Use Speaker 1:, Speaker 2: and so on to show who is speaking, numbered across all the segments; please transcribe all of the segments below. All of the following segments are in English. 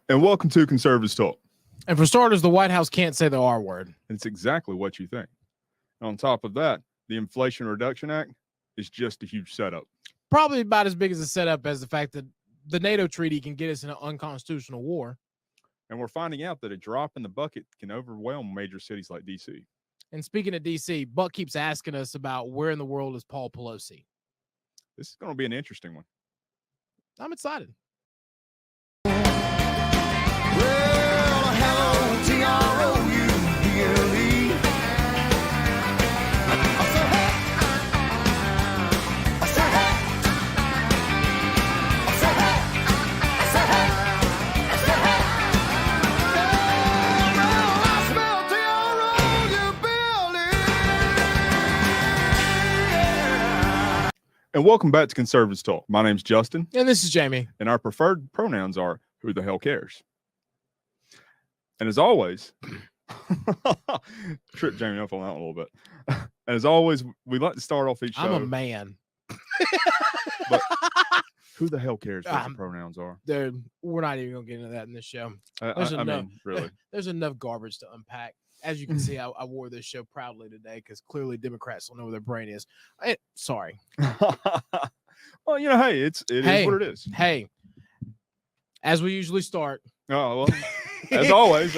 Speaker 1: And welcome to Conservatives Talk.
Speaker 2: And for starters, the White House can't say the R word.
Speaker 1: It's exactly what you think. And on top of that, the Inflation Reduction Act is just a huge setup.
Speaker 2: Probably about as big as a setup as the fact that the NATO Treaty can get us in an unconstitutional war.
Speaker 1: And we're finding out that a drop in the bucket can overwhelm major cities like D.C.
Speaker 2: And speaking of D.C., Buck keeps asking us about where in the world is Paul Pelosi.
Speaker 1: This is going to be an interesting one.
Speaker 2: I'm excited.
Speaker 1: And welcome back to Conservatives Talk. My name's Justin.
Speaker 2: And this is Jamie.
Speaker 1: And our preferred pronouns are who the hell cares. And as always, trip Jamie up on that one a little bit. And as always, we like to start off each show.
Speaker 2: I'm a man.
Speaker 1: But who the hell cares what the pronouns are?
Speaker 2: Dude, we're not even going to get into that in this show.
Speaker 1: I mean, really.
Speaker 2: There's enough garbage to unpack. As you can see, I wore this show proudly today because clearly Democrats don't know where their brain is. Sorry.
Speaker 1: Well, you know, hey, it is what it is.
Speaker 2: Hey, as we usually start.
Speaker 1: Oh, well, as always,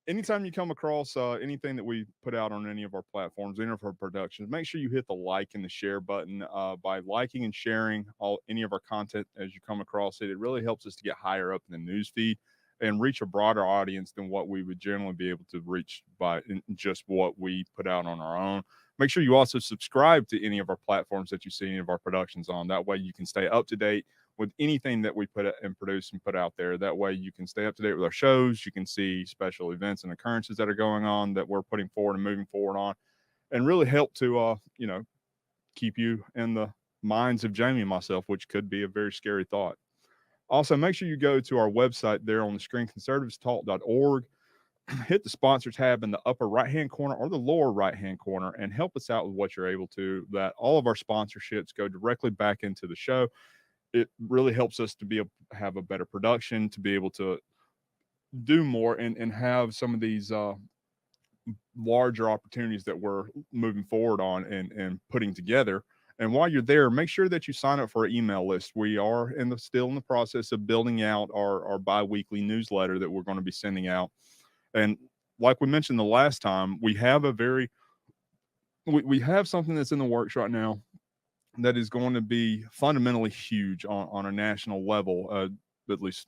Speaker 1: anytime you come across anything that we put out on any of our platforms, any of our productions, make sure you hit the like and the share button. By liking and sharing any of our content as you come across it, it really helps us to get higher up in the news feed and reach a broader audience than what we would generally be able to reach by just what we put out on our own. Make sure you also subscribe to any of our platforms that you see any of our productions on. That way you can stay up to date with anything that we put and produce and put out there. That way you can stay up to date with our shows. You can see special events and occurrences that are going on that we're putting forward and moving forward on, and really help to, keep you in the minds of Jamie and myself, which could be a very scary thought. Also, make sure you go to our website there on the screen, conservativestalk.org. Hit the sponsor tab in the upper right-hand corner or the lower right-hand corner and help us out with what you're able to. That all of our sponsorships go directly back into the show. It really helps us to be able to have a better production, to be able to do more and have some of these larger opportunities that we're moving forward on and putting together. And while you're there, make sure that you sign up for our email list. We are still in the process of building out our bi-weekly newsletter that we're going to be sending out. And like we mentioned the last time, we have we have something that's in the works right now that is going to be fundamentally huge on a national level. At least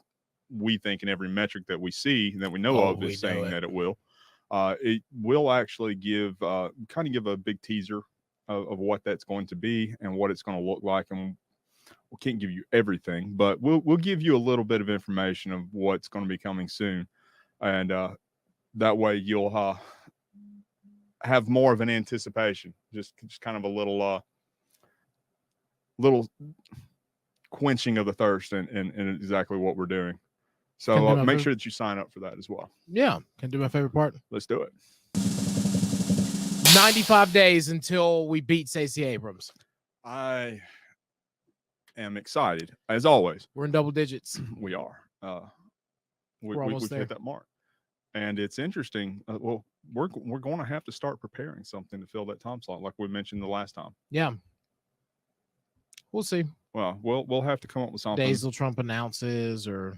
Speaker 1: we think in every metric that we see, that we know of, is saying that it will. It will actually give a big teaser of what that's going to be and what it's going to look like. And we can't give you everything, but we'll give you a little bit of information of what's going to be coming soon. And that way you'll have more of an anticipation, just kind of a little quenching of the thirst and exactly what we're doing. So make sure that you sign up for that as well.
Speaker 2: Yeah. Can I do my favorite part?
Speaker 1: Let's do it.
Speaker 2: 95 days until we beat Stacey Abrams.
Speaker 1: I am excited, as always.
Speaker 2: We're in double digits.
Speaker 1: We are. We've
Speaker 2: there.
Speaker 1: hit that mark. And it's interesting. We're going to have to start preparing something to fill that time slot, like we mentioned the last time.
Speaker 2: Yeah. We'll see.
Speaker 1: Well, we'll have to come up with something.
Speaker 2: Days till Trump announces, or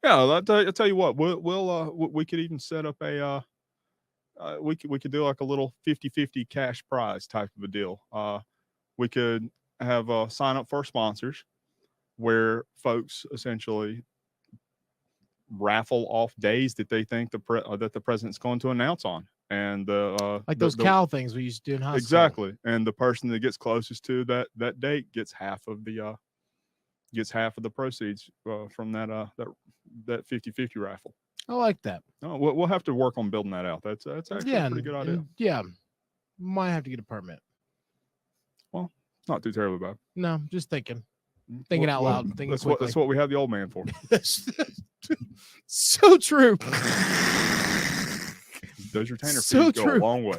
Speaker 1: yeah, I'll tell you what. We could even set up a we could do like a little 50-50 cash prize type of a deal. We could have sign up for sponsors where folks essentially raffle off days that they think that the president's going to announce on. And
Speaker 2: those cow things we used to do in high school.
Speaker 1: Exactly. And the person that gets closest to that date gets half of the proceeds from that 50-50 raffle.
Speaker 2: I like that.
Speaker 1: Oh, we'll have to work on building that out. That's actually a pretty good idea.
Speaker 2: Yeah. Might have to get a permit.
Speaker 1: Well, not too terribly bad.
Speaker 2: No, just thinking out loud.
Speaker 1: That's what we have the old man for.
Speaker 2: So true.
Speaker 1: Those retainer fees go a long way.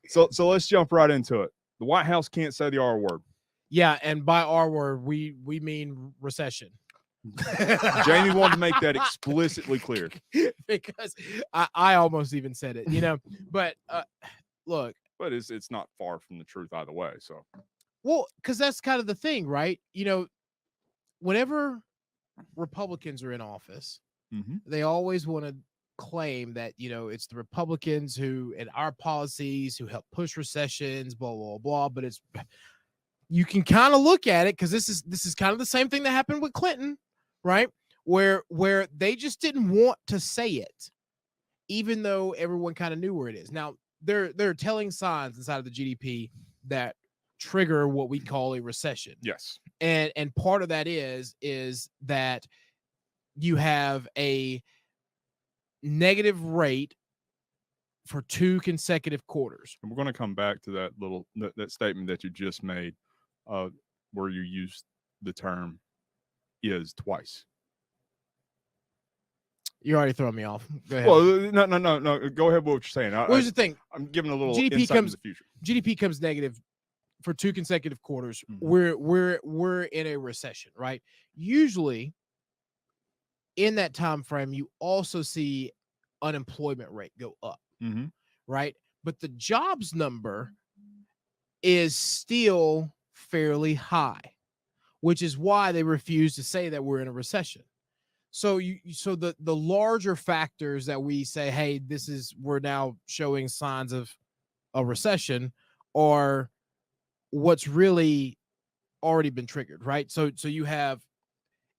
Speaker 1: So let's jump right into it. The White House can't say the R word.
Speaker 2: Yeah, and by R word, we mean recession.
Speaker 1: Jamie wanted to make that explicitly clear.
Speaker 2: Because I almost even said it, you know. But look,
Speaker 1: but it's not far from the truth either way. So,
Speaker 2: well, because that's kind of the thing, right? You know, whenever Republicans are in office, they always want to claim that, you know, it's the Republicans who and our policies who help push recessions, blah blah blah. But it's, you can kind of look at it because this is kind of the same thing that happened with Clinton, right? Where they just didn't want to say it, even though everyone kind of knew where it is. Now there are telling signs inside of the GDP that trigger what we call a recession.
Speaker 1: Yes,
Speaker 2: and part of that is that you have a negative rate for 2 consecutive quarters.
Speaker 1: And we're going to come back to that statement that you just made, where you used the term "is" twice.
Speaker 2: You're already throwing me off. Go ahead.
Speaker 1: Well, no. Go ahead with what you're saying.
Speaker 2: Here's the thing.
Speaker 1: I'm giving a little
Speaker 2: GDP
Speaker 1: insight into the future.
Speaker 2: GDP comes negative for 2 consecutive quarters. We're in a recession, right? Usually, in that time frame, you also see unemployment rate go up, right? But the jobs number is still fairly high, which is why they refuse to say that we're in a recession. So the larger factors that we say, hey, we're now showing signs of a recession, are what's really already been triggered, right? So you have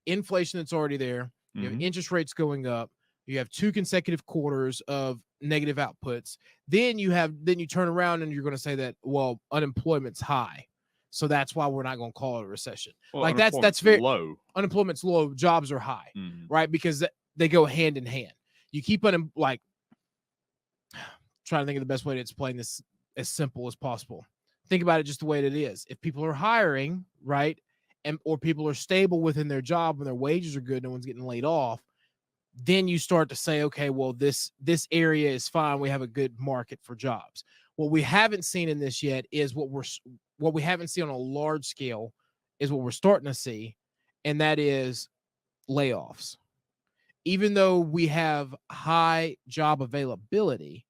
Speaker 2: inflation that's already there. You have interest rates going up. You have 2 consecutive quarters of negative outputs. Then you turn around and you're going to say that, well, unemployment's high, so that's why we're not going to call it a recession.
Speaker 1: Well,
Speaker 2: like that's very
Speaker 1: low.
Speaker 2: Unemployment's low, jobs are high, right? Because they go hand in hand. You keep trying to think of the best way to explain this as simple as possible. Think about it just the way that it is. If people are hiring, right, or people are stable within their job and their wages are good, no one's getting laid off, then you start to say, okay, well, this area is fine. We have a good market for jobs. What we haven't seen in this yet is what we haven't seen on a large scale is what we're starting to see, and that is layoffs. Even though we have high job availability,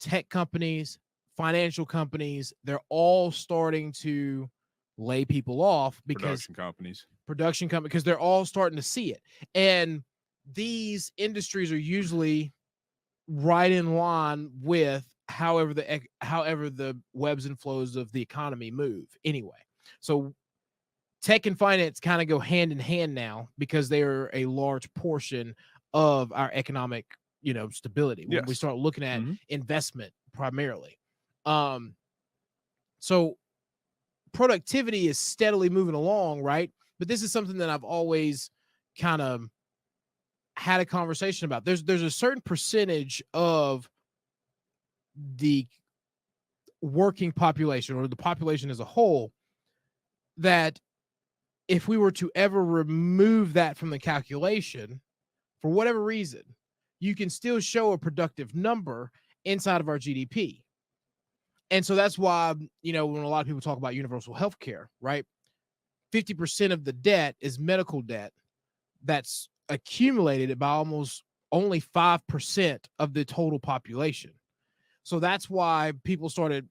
Speaker 2: tech companies, financial companies, they're all starting to lay people off because production companies, because they're all starting to see it. And these industries are usually right in line with however the webs and flows of the economy move anyway. So tech and finance kind of go hand in hand now because they are a large portion of our economic, stability when we start looking at investment primarily. So productivity is steadily moving along, right? But this is something that I've always kind of had a conversation about. There's a certain percentage of the working population or the population as a whole that if we were to ever remove that from the calculation, for whatever reason, you can still show a productive number inside of our GDP. And so that's why, when a lot of people talk about universal health care, right? 50% of the debt is medical debt that's accumulated by almost only 5% of the total population. So that's why people started,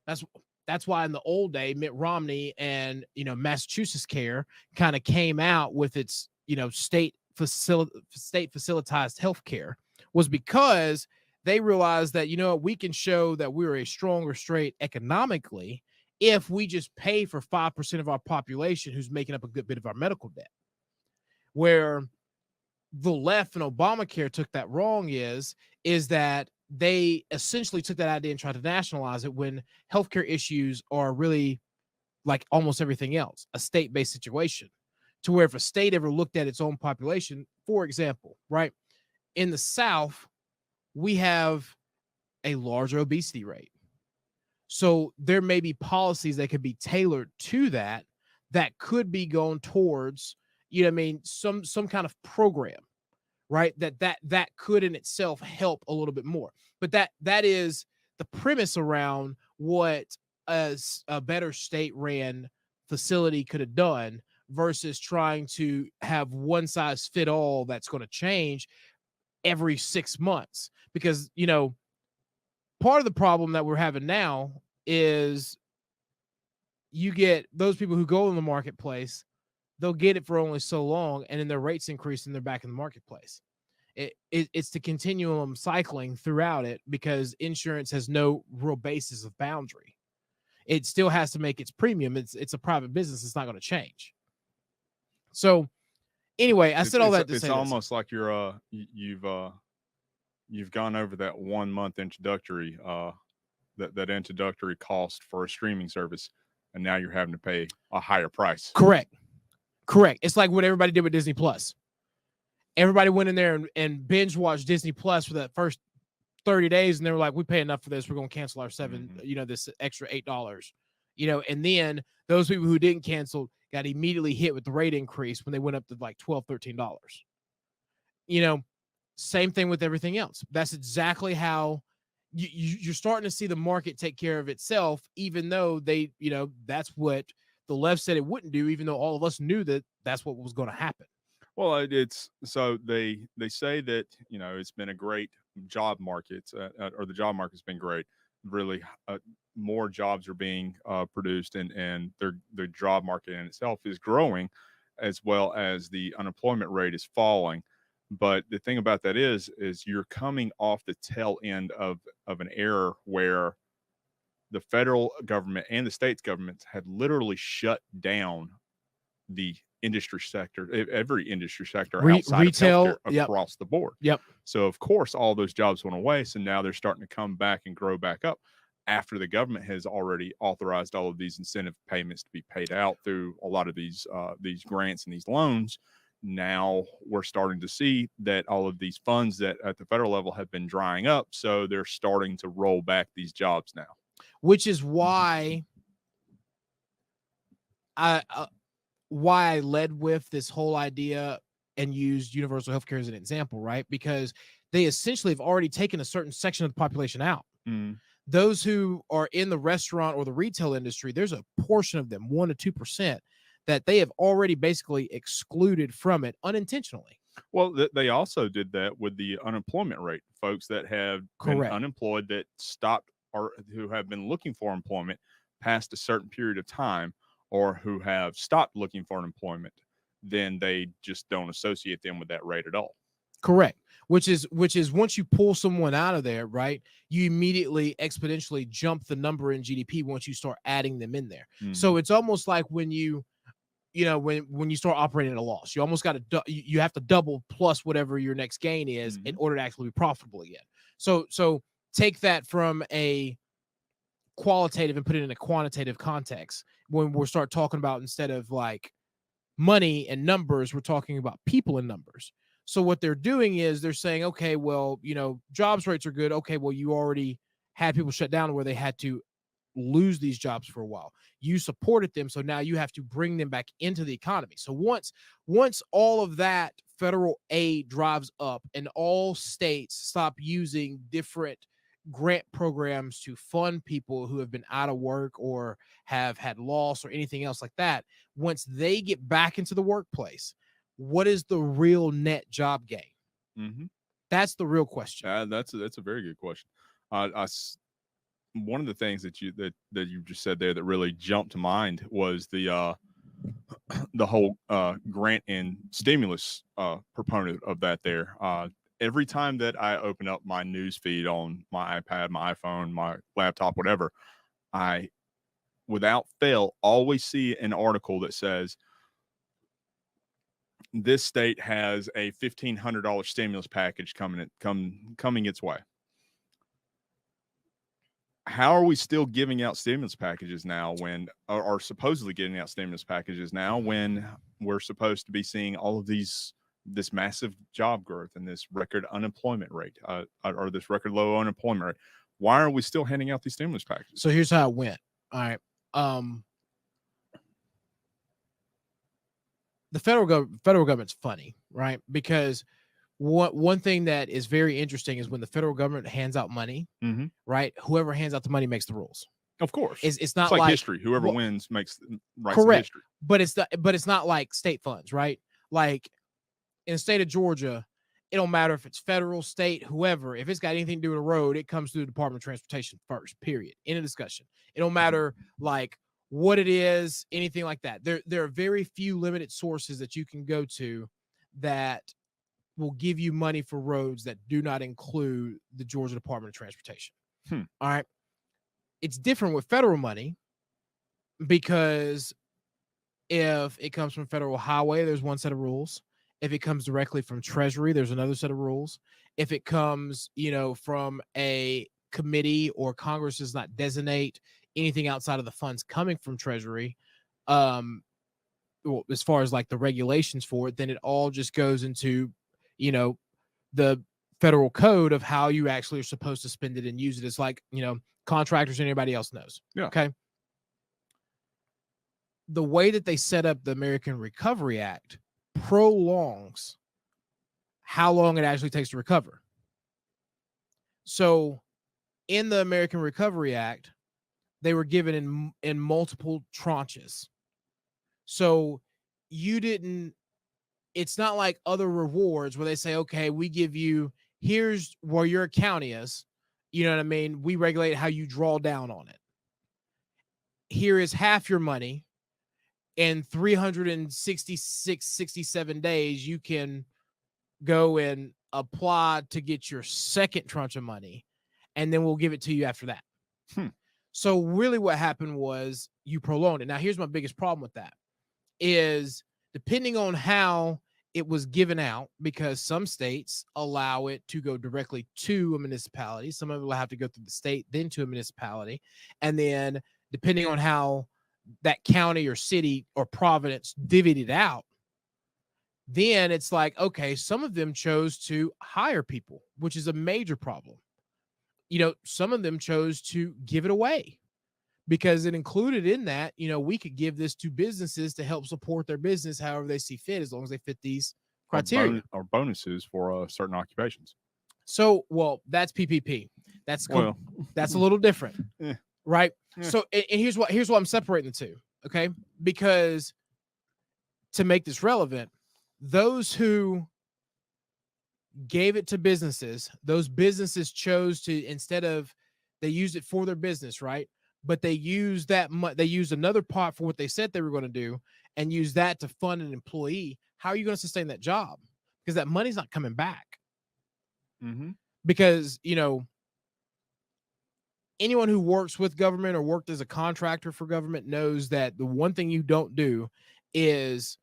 Speaker 2: that's why in the old day, Mitt Romney and, Massachusetts Care kind of came out with its, state facilitized health care, was because they realized that, we can show that we're a stronger state economically if we just pay for 5% of our population who's making up a good bit of our medical debt. Where the left and Obamacare took that wrong is that they essentially took that idea and tried to nationalize it when healthcare issues are really like almost everything else, a state-based situation, to where if a state ever looked at its own population, for example, right, in the South, we have a larger obesity rate. So there may be policies that could be tailored to that could be going towards, some kind of program, right? That could in itself help a little bit more. But that is the premise around what a better state ran facility could have done versus trying to have one size fit all that's going to change every 6 months. Because, part of the problem that we're having now is you get those people who go in the marketplace, they'll get it for only so long, and then their rates increase and they're back in the marketplace. It's the continuum cycling throughout it, because insurance has no real basis of boundary. It still has to make its premium. It's a private business. It's not going to change. So anyway, I said all that to say
Speaker 1: it's almost like you've gone over that 1 month introductory that introductory cost for a streaming service, and now you're having to pay a higher price.
Speaker 2: Correct. It's like what everybody did with Disney Plus. Everybody went in there and binge watched Disney Plus for that first 30 days, and they were like, we pay enough for this, we're going to cancel our this extra $8, and then those people who didn't cancel got immediately hit with the rate increase when they went up to like $12, $13. Same thing with everything else. That's exactly how you're starting to see the market take care of itself, even though they, that's what the left said it wouldn't do, even though all of us knew that that's what was going to happen.
Speaker 1: Well, it's so they say that it's been a great job market, or the job market's been great. Really, more jobs are being produced, and their job market in itself is growing, as well as the unemployment rate is falling. But the thing about that is you're coming off the tail end of an era where the federal government and the states governments had literally shut down the industry sector, every industry sector outside
Speaker 2: retail,
Speaker 1: of healthcare across the board.
Speaker 2: Yep.
Speaker 1: So of course all those jobs went away. So now they're starting to come back and grow back up after the government has already authorized all of these incentive payments to be paid out through a lot of these grants and these loans. Now we're starting to see that all of these funds that at the federal level have been drying up. So they're starting to roll back these jobs now.
Speaker 2: Which is why I led with this whole idea and used universal healthcare as an example, right? Because they essentially have already taken a certain section of the population out. Those who are in the restaurant or the retail industry, there's a portion of them, 1% to 2%, that they have already basically excluded from it unintentionally.
Speaker 1: Well, they also did that with the unemployment rate. Folks that have been unemployed that stopped or who have been looking for employment past a certain period of time, or who have stopped looking for employment, then they just don't associate them with that rate at all.
Speaker 2: Correct. Which is once you pull someone out of there, right, you immediately exponentially jump the number in GDP once you start adding them in there. So it's almost like when you start operating at a loss, you almost got to you have to double plus whatever your next gain is in order to actually be profitable again. So take that from a qualitative and put it in a quantitative context. When we start talking about, instead of like money and numbers, we're talking about people and numbers. So what they're doing is they're saying, okay, well, jobs rates are good. Okay, well, you already had people shut down where they had to lose these jobs for a while. You supported them, so now you have to bring them back into the economy. So once all of that federal aid drives up and all states stop using different grant programs to fund people who have been out of work or have had loss or anything else like that, once they get back into the workplace, what is the real net job gain? That's the real question.
Speaker 1: That's a very good question. One of the things that you just said there that really jumped to mind was the whole grant and stimulus proponent of that there. Every time that I open up my news feed on my iPad, my iPhone, my laptop, whatever, I, without fail, always see an article that says this state has a $1,500 stimulus package coming its way. How are we still giving out stimulus packages now when, or supposedly getting out stimulus packages now when we're supposed to be seeing all of this massive job growth and this record unemployment rate, or this record low unemployment rate? Why are we still handing out these stimulus packages?
Speaker 2: So here's how it went. All right. The federal government's funny, right? Because one thing that is very interesting is when the federal government hands out money, right? Whoever hands out the money makes the rules.
Speaker 1: Of course.
Speaker 2: It's not
Speaker 1: like
Speaker 2: like
Speaker 1: history. Whoever
Speaker 2: well,
Speaker 1: wins writes the
Speaker 2: correct,
Speaker 1: history.
Speaker 2: but it's not like state funds, right? Like in the state of Georgia, it don't matter if it's federal, state, whoever. If it's got anything to do with a road, it comes through the Department of Transportation first. Period. End of discussion. It don't matter like what it is, anything like that. There are very few limited sources that you can go to that will give you money for roads that do not include the Georgia Department of Transportation. All right. It's different with federal money because if it comes from federal highway, there's one set of rules. If it comes directly from Treasury, there's another set of rules. If it comes, from a committee or Congress does not designate anything outside of the funds coming from Treasury, well, as far as like the regulations for it, then it all just goes into, the federal code of how you actually are supposed to spend it and use it. It's like, contractors and anybody else knows.
Speaker 1: Yeah.
Speaker 2: Okay. The way that they set up the American Recovery Act prolongs how long it actually takes to recover. So in the American Recovery Act, they were given in multiple tranches. So it's not like other rewards where they say, okay, we give you, here's where your account is. You know what I mean? We regulate how you draw down on it. Here is half your money. In 67 days, you can go and apply to get your second tranche of money, and then we'll give it to you after that. So really what happened was you prolonged it. Now, here's my biggest problem with that is depending on how it was given out, because some states allow it to go directly to a municipality. Some of it will have to go through the state, then to a municipality. And then depending on how that county or city or province divvied it out, then it's like, okay, some of them chose to hire people, which is a major problem. Some of them chose to give it away because it included in that, we could give this to businesses to help support their business however they see fit, as long as they fit these criteria.
Speaker 1: Or bonuses for certain occupations.
Speaker 2: So, well, that's PPP. That's a little different.
Speaker 1: Yeah.
Speaker 2: Right.
Speaker 1: Yeah.
Speaker 2: So, and here's what I'm separating the two. Okay. Because to make this relevant, those who gave it to businesses, those businesses chose to, instead of, they used it for their business, right? But they used they used another pot for what they said they were going to do and use that to fund an employee. How are you going to sustain that job? Because that money's not coming back. Because, anyone who works with government or worked as a contractor for government knows that the one thing you don't do is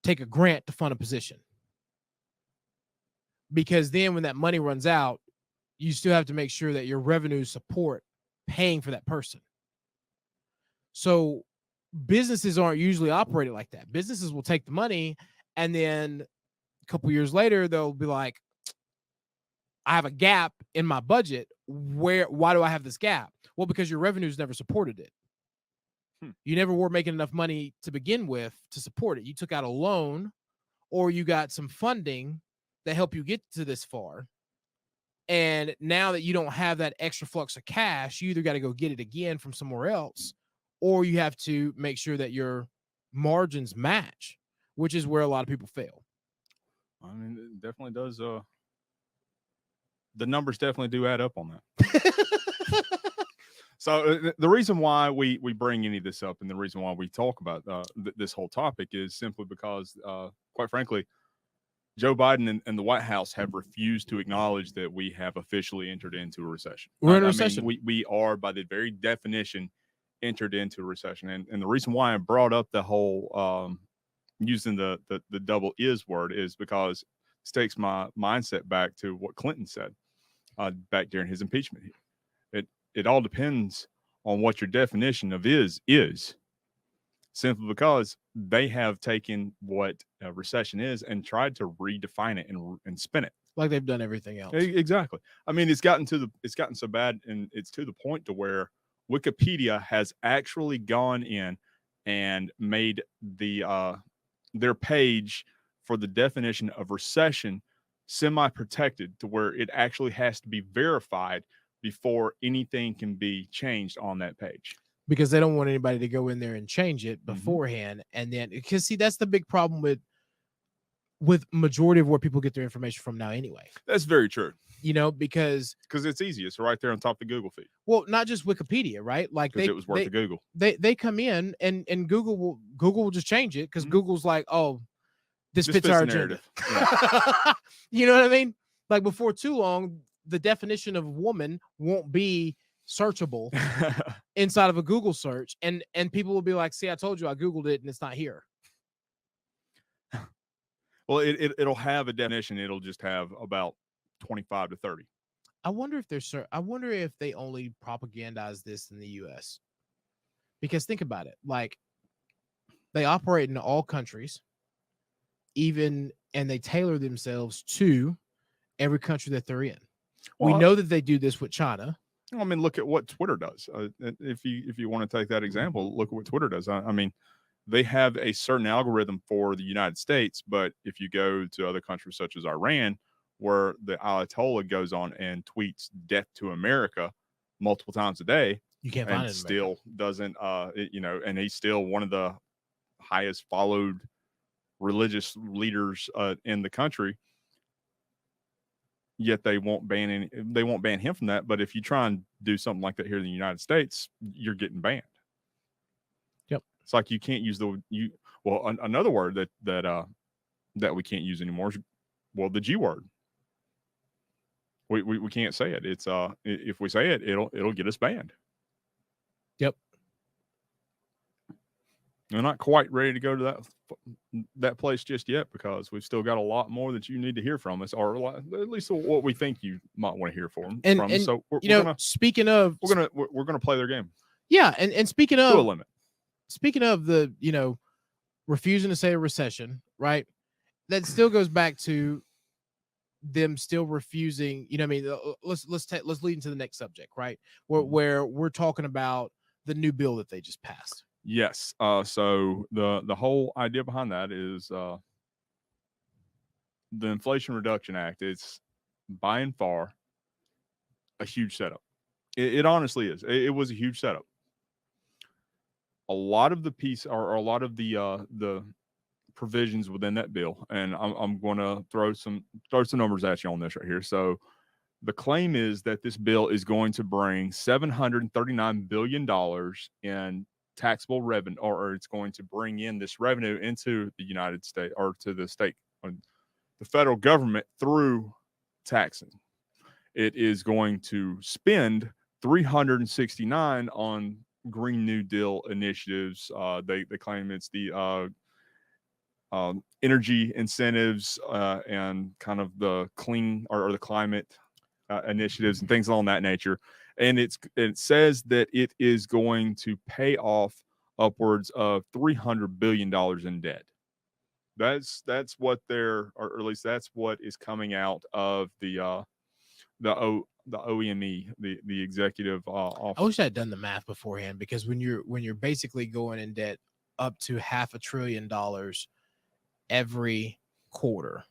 Speaker 2: take a grant to fund a position. Because then when that money runs out, you still have to make sure that your revenues support paying for that person. So businesses aren't usually operated like that. Businesses will take the money and then a couple years later, they'll be like, I have a gap in my budget. Why do I have this gap? Well, because your revenues never supported it. You never were making enough money to begin with to support it. You took out a loan or you got some funding that helped you get to this far. And now that you don't have that extra flux of cash, you either got to go get it again from somewhere else, or you have to make sure that your margins match, which is where a lot of people fail.
Speaker 1: I mean, it definitely does. The numbers definitely do add up on that. So the reason why we bring any of this up and the reason why we talk about this whole topic is simply because, quite frankly, Joe Biden and the White House have refused to acknowledge that we have officially entered into a recession.
Speaker 2: We're in a recession.
Speaker 1: We are, by the very definition, entered into a recession. And the reason why I brought up the whole using the double is word is because it takes my mindset back to what Clinton said back during his impeachment. It all depends on what your definition of is, simply because they have taken what a recession is and tried to redefine it and spin it
Speaker 2: like they've done everything else.
Speaker 1: Exactly. I mean, it's gotten so bad, and it's to the point to where Wikipedia has actually gone in and made their page for the definition of recession semi-protected to where it actually has to be verified before anything can be changed on that page.
Speaker 2: Because they don't want anybody to go in there and change it beforehand. And then, because see, that's the big problem with majority of where people get their information from now anyway.
Speaker 1: That's very true.
Speaker 2: You know, because
Speaker 1: it's easy. It's right there on top of the Google feed.
Speaker 2: Well, not just Wikipedia, right? Like
Speaker 1: it was worth the Google.
Speaker 2: They come in and Google will just change it because Google's like, oh, this fits our agenda. Yeah. You know what I mean? Like before too long, the definition of woman won't be searchable inside of a Google search, and people will be like, see, I told you I Googled it and it's not here.
Speaker 1: Well, it'll have a definition. It'll just have about 25 to 30.
Speaker 2: I wonder if they only propagandize this in the US. Because think about it, like they operate in all countries, and they tailor themselves to every country that they're in. Well, we know that they do this with China.
Speaker 1: I mean, look at what Twitter does. If you want to take that example, look at what Twitter does. I mean, they have a certain algorithm for the United States, but if you go to other countries such as Iran, where the Ayatollah goes on and tweets "death to America" multiple times a day,
Speaker 2: you can't find it.
Speaker 1: Still doesn't, and he's still one of the highest followed religious leaders in the country. Yet they won't ban him from that. But if you try and do something like that here in the United States, you're getting banned.
Speaker 2: Yep.
Speaker 1: It's like you can't use another word that we can't use anymore is, the G word. We can't say it. It's if we say it, it'll get us banned.
Speaker 2: Yep.
Speaker 1: We're not quite ready to go to that place just yet because we've still got a lot more that you need to hear from us, or at least what we think you might want to hear from us. So
Speaker 2: speaking of,
Speaker 1: we're gonna play their game.
Speaker 2: Yeah, and speaking of
Speaker 1: to a limit. Speaking
Speaker 2: of the refusing to say a recession, right? That still goes back to them still refusing. You know what I mean? Let's lead into the next subject, right? Where we're talking about the new bill that they just passed.
Speaker 1: Yes. So the whole idea behind that is the Inflation Reduction Act. It's by and far a huge setup. It honestly is. It was a huge setup. A lot of the the provisions within that bill, and I'm going to throw some numbers at you on this right here. So the claim is that this bill is going to bring $739 billion in taxable revenue, or it's going to bring in this revenue into the United States or to the state, the federal government through taxing. It is going to spend $369 on Green New Deal initiatives. They claim it's the energy incentives and kind of the clean or the climate initiatives and things along that nature. And it says that it is going to pay off upwards of $300 billion in debt. That's what or at least that's what is coming out of the OEME, the executive office.
Speaker 2: I wish I had done the math beforehand, because when you're basically going in debt up to $500 billion every quarter,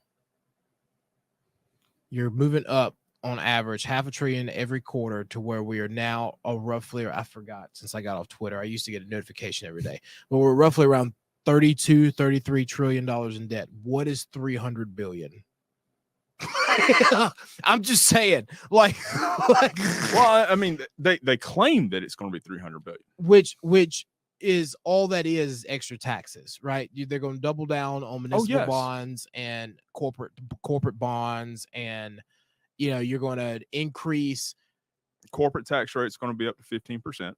Speaker 2: you're moving up on average $500 billion every quarter to where we are now roughly, or I forgot since I got off Twitter, I used to get a notification every day, but we're roughly around $33 trillion in debt. What is 300 billion? I'm just saying, well,
Speaker 1: I mean, they claim that it's going to be 300 billion,
Speaker 2: which is all that is extra taxes, right? They're going to double down on municipal bonds and corporate bonds, and you're going to increase
Speaker 1: corporate tax rate. It's going to be up to 15%.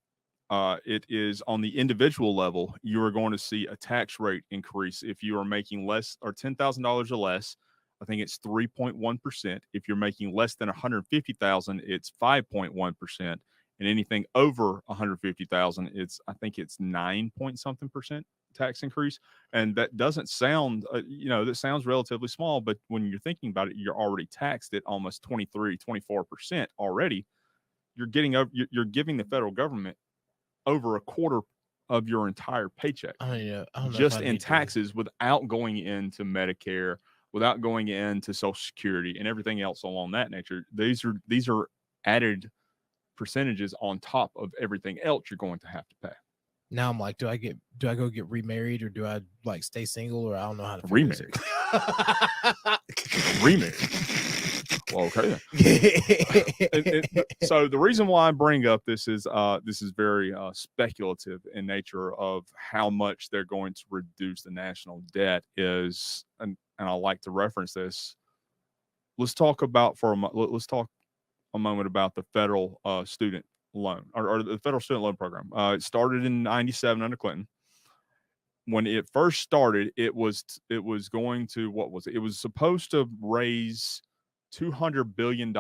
Speaker 1: It is on the individual level. You are going to see a tax rate increase if you are making less or $10,000 or less. I think it's 3.1%. If you're making less than 150,000, it's 5.1%, and anything over 150,000, I think it's 9 point something percent tax increase. And that doesn't sound, that sounds relatively small, but when you're thinking about it, you're already taxed at almost 24% already. You're giving the federal government over a quarter of your entire paycheck just in taxes without going into Medicare, without going into Social Security and everything else along that nature. These are added percentages on top of everything else you're going to have to pay.
Speaker 2: Now I'm like, do I go get remarried, or do I like stay single, or I don't know how to
Speaker 1: Remarried. Remarried. Well, okay. So the reason why I bring up this is very speculative in nature of how much they're going to reduce the national debt is, and I like to reference this. Let's talk about let's talk a moment about the federal student loan or the federal student loan program. It started in '97 under Clinton. When it first started, it was going to, what was it? It was supposed to raise $200 billion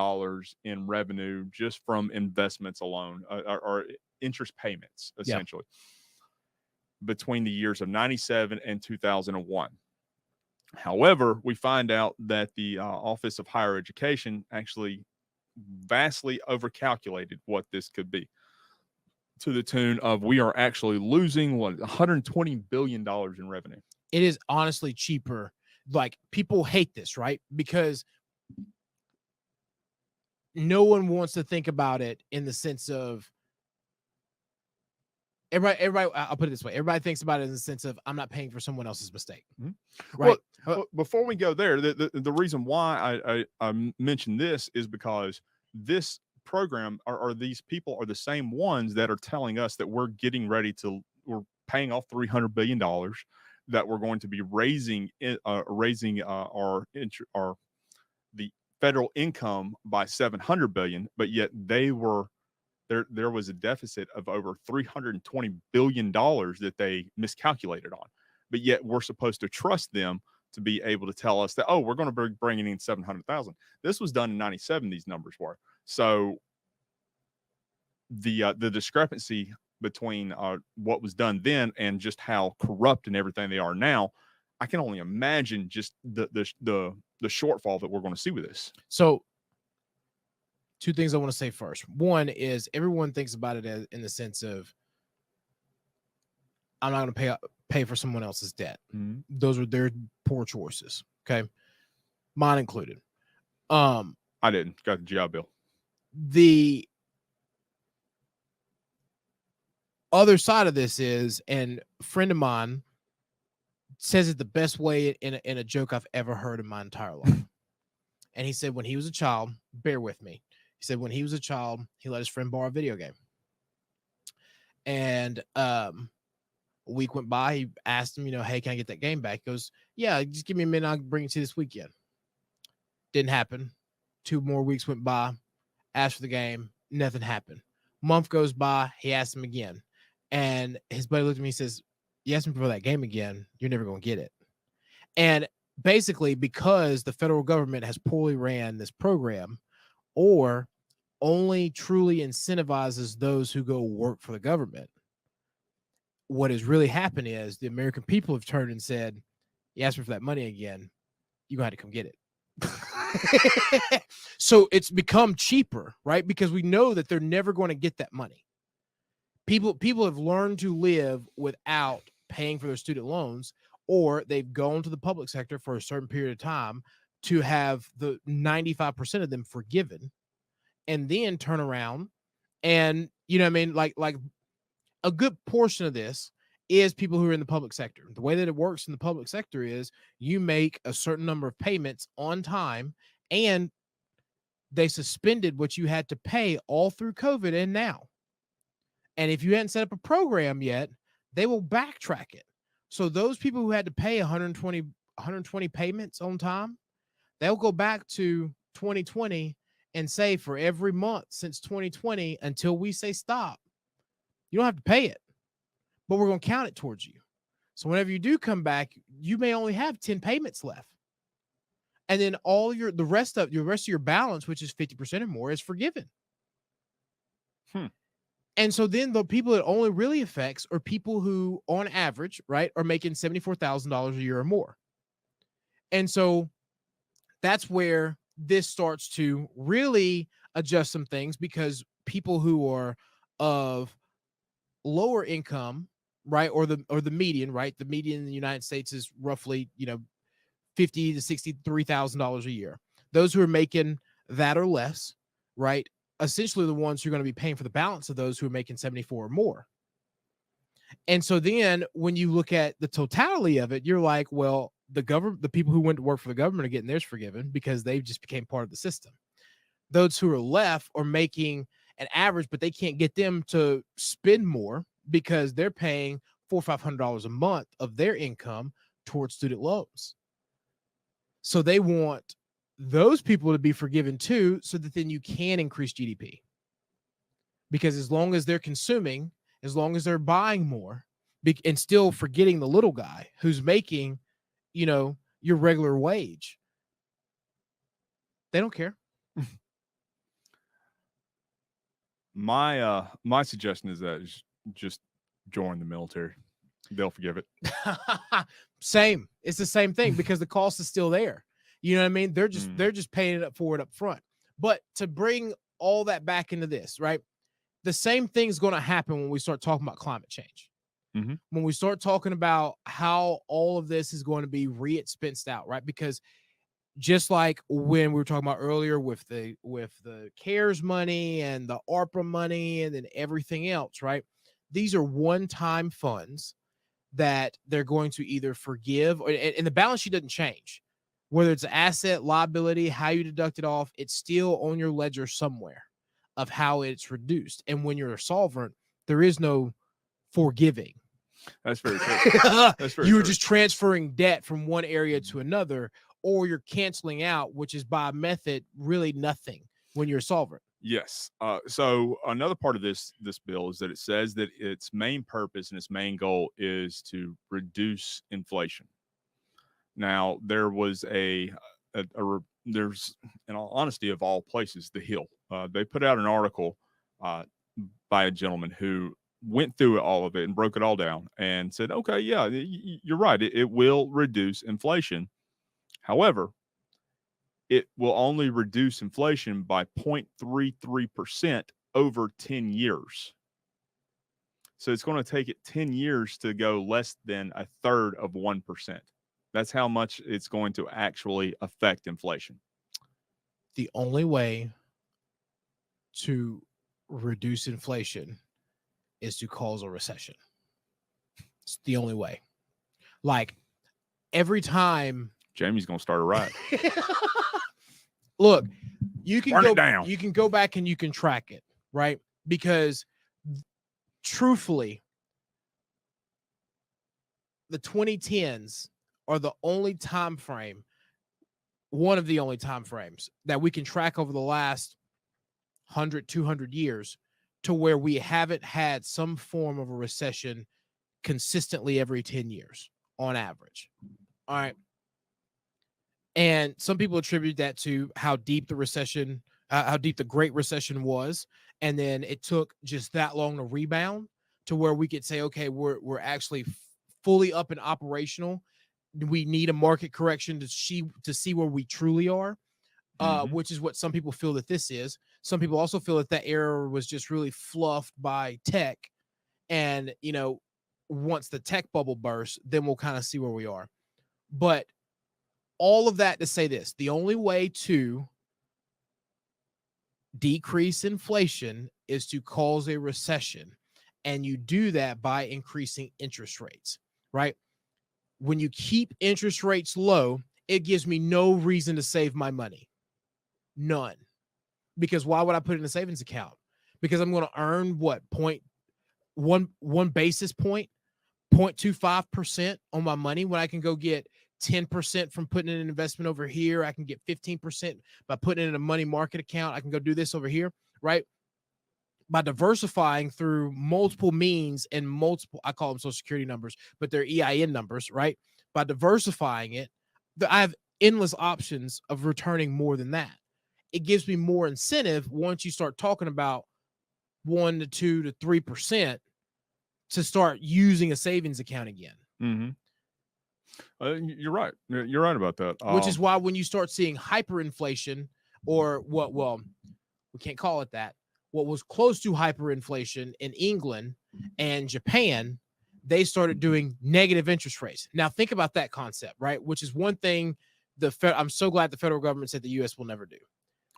Speaker 1: in revenue just from investments alone, or interest payments, essentially, between the years of 97 and 2001. However, we find out that the Office of Higher Education actually vastly overcalculated what this could be, to the tune of we are actually losing $120 billion in revenue.
Speaker 2: It is honestly cheaper. Like, people hate this, right? Because no one wants to think about it in the sense of everybody, I'll put it this way. Everybody thinks about it in the sense of, I'm not paying for someone else's mistake. Mm-hmm. Right.
Speaker 1: Well, before we go there, the reason why I mentioned this is because this program or these people are the same ones that are telling us that we're paying off $300 billion, that we're going to be raising our the federal income by $700 billion, but yet there was a deficit of over $320 billion that they miscalculated on. But yet we're supposed to trust them to be able to tell us that, oh, we're going to be bringing in 700,000. This was done in '97. These numbers were. So the discrepancy between what was done then and just how corrupt and everything they are now, I can only imagine just the shortfall that we're going to see with this.
Speaker 2: So, two things I want to say first. One is, everyone thinks about it as, in the sense of, I'm not going to pay for someone else's debt. Mm-hmm. Those were their poor choices. Okay, mine included.
Speaker 1: I didn't. Got the GI Bill.
Speaker 2: The other side of this is, and a friend of mine says it the best way in a joke I've ever heard in my entire life. And he said, when he was a child, bear with me. He said, when he was a child, he let his friend borrow a video game. And a week went by. He asked him, hey, can I get that game back? He goes, yeah, just give me a minute. I'll bring it to you this weekend. Didn't happen. 2 more weeks went by. Asked for the game. Nothing happened. Month goes by. He asked him again. And his buddy looked at me and says, you asked me for that game again, you're never going to get it. And basically, because the federal government has poorly ran this program, or only truly incentivizes those who go work for the government, what has really happened is the American people have turned and said, you asked me for that money again, you're going to have to come get it. So it's become cheaper, right? Because we know that they're never going to get that money. People have learned to live without paying for their student loans, or they've gone to the public sector for a certain period of time to have the 95% of them forgiven, and then turn around and, like a good portion of this is people who are in the public sector. The way that it works in the public sector is you make a certain number of payments on time, and they suspended what you had to pay all through COVID and now. And if you hadn't set up a program yet, they will backtrack it. So those people who had to pay 120 payments on time, they'll go back to 2020 and say, for every month since 2020 until we say stop, you don't have to pay it, but we're going to count it towards you. So whenever you do come back, you may only have 10 payments left. And then the rest of your balance, which is 50% or more, is forgiven. And so then the people it only really affects are people who, on average, right, are making $74,000 a year or more. And so that's where this starts to really adjust some things, because people who are of lower income, right, or the median, right, the median in the United States is roughly, $50,000 to $63,000 a year. Those who are making that or less, right, essentially the ones who are going to be paying for the balance of those who are making 74 or more. And so then when you look at the totality of it, you're like, well, the people who went to work for the government are getting theirs forgiven because they just became part of the system. Those who are left are making an average, but they can't get them to spend more because they're paying $400 or $500 a month of their income towards student loans. So they want those people to be forgiven too, so that then you can increase GDP. Because as long as they're consuming, as long as they're buying more, and still forgetting the little guy who's making, your regular wage, they don't care.
Speaker 1: My suggestion is that just join the military. They'll forgive it.
Speaker 2: Same. It's the same thing because the cost is still there. You know what I mean? They're just paying it for it up front. But to bring all that back into this, right? The same thing's going to happen when we start talking about climate change.
Speaker 1: Mm-hmm.
Speaker 2: When we start talking about how all of this is going to be re-expensed out, right? Because just like when we were talking about earlier with the CARES money and the ARPA money and then everything else, right? These are one-time funds that they're going to either forgive, and the balance sheet doesn't change. Whether it's asset, liability, how you deduct it off, it's still on your ledger somewhere of how it's reduced. And when you're a solvent, there is no forgiving.
Speaker 1: That's very true.
Speaker 2: You're just transferring debt from one area to another, or you're canceling out, which is by method really nothing when you're a solvent.
Speaker 1: Yes. So another part of this bill is that it says that its main purpose and its main goal is to reduce inflation. Now, there was there's, in all honesty, of all places, The Hill. They put out an article by a gentleman who went through all of it and broke it all down and said, okay, yeah, you're right. It will reduce inflation. However, it will only reduce inflation by 0.33% over 10 years. So it's going to take it 10 years to go less than a third of 1%. That's how much it's going to actually affect inflation.
Speaker 2: The only way to reduce inflation is to cause a recession. It's the only way. Like every time
Speaker 1: Jamie's going to start a riot.
Speaker 2: Look, you can
Speaker 1: burn
Speaker 2: go
Speaker 1: it down.
Speaker 2: You can go back and you can track it, right? Because truthfully, the 2010s are the only time frame, one of the only time frames that we can track over the last 100, 200 years to where we haven't had some form of a recession consistently every 10 years on average. All right. And some people attribute that to how deep the recession, how deep the Great Recession was. And then it took just that long to rebound to where we could say, okay, we're actually fully up and operational. We need a market correction to see where we truly are, which is what some people feel that this is. Some people also feel that era was just really fluffed by tech. And, once the tech bubble bursts, then we'll kind of see where we are. But all of that to say this, the only way to decrease inflation is to cause a recession. And you do that by increasing interest rates, right? When you keep interest rates low, it gives me no reason to save my money. None. Because why would I put it in a savings account? Because I'm going to earn what, 0.1 basis point, 0.25% on my money when I can go get 10% from putting in an investment over here. I can get 15% by putting it in a money market account. I can go do this over here, right? By diversifying through multiple means and multiple, I call them social security numbers, but they're EIN numbers, right? By diversifying it, I have endless options of returning more than that. It gives me more incentive once you start talking about 1 to 2 to 3% to start using a savings account again.
Speaker 1: Mm-hmm. You're right. You're right about that.
Speaker 2: Which is why when you start seeing hyperinflation, or we can't call it that, what was close to hyperinflation in England and Japan, they started doing negative interest rates. Now think about that concept, right? Which is one thing I'm so glad the federal government said the U.S. will never do.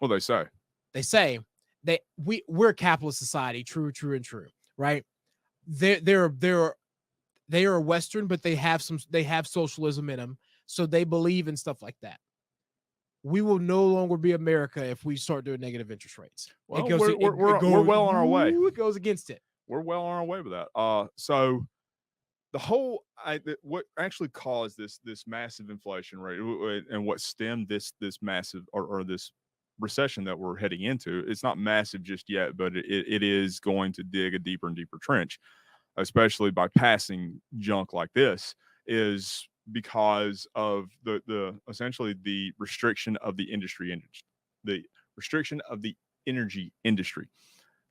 Speaker 1: Well, they say.
Speaker 2: we're a capitalist society, true, right? They are Western, but they have socialism in them, so they believe in stuff like that. We will no longer be America if we start doing negative interest rates.
Speaker 1: Well, we're well on our way.
Speaker 2: It goes against it.
Speaker 1: We're well on our way with that. So the whole what actually caused this massive inflation rate and what stemmed this massive or this recession that we're heading into, it's not massive just yet, but it is going to dig a deeper and deeper trench, especially by passing junk like this, is because of the essentially the restriction of the the restriction of the energy industry.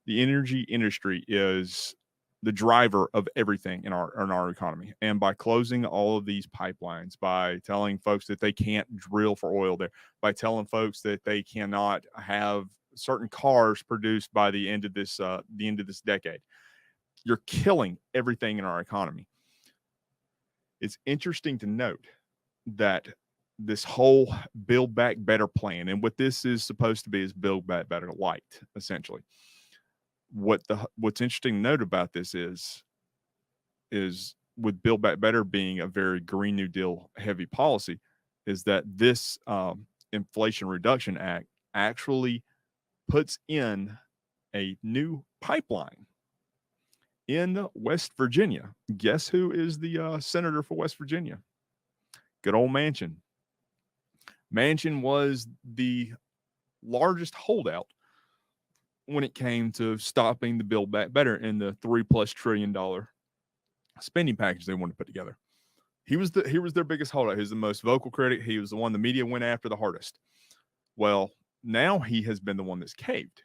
Speaker 1: The energy industry is the driver of everything in our economy. And by closing all of these pipelines, by telling folks that they can't drill for oil there, by telling folks that they cannot have certain cars produced by the end of this decade, you're killing everything in our economy. It's interesting to note that this whole Build Back Better plan, and what this is supposed to be, is Build Back Better light, essentially. What's interesting to note about this is with Build Back Better being a very Green New Deal heavy policy, is that this Inflation Reduction Act actually puts in a new pipeline in West Virginia. Guess who is the senator for West Virginia? Good old Manchin. Manchin was the largest holdout when it came to stopping the Build Back Better and the $3+ trillion spending package they wanted to put together. He was their biggest holdout. He was the most vocal critic. He was the one the media went after the hardest. Well, now he has been the one that's caved.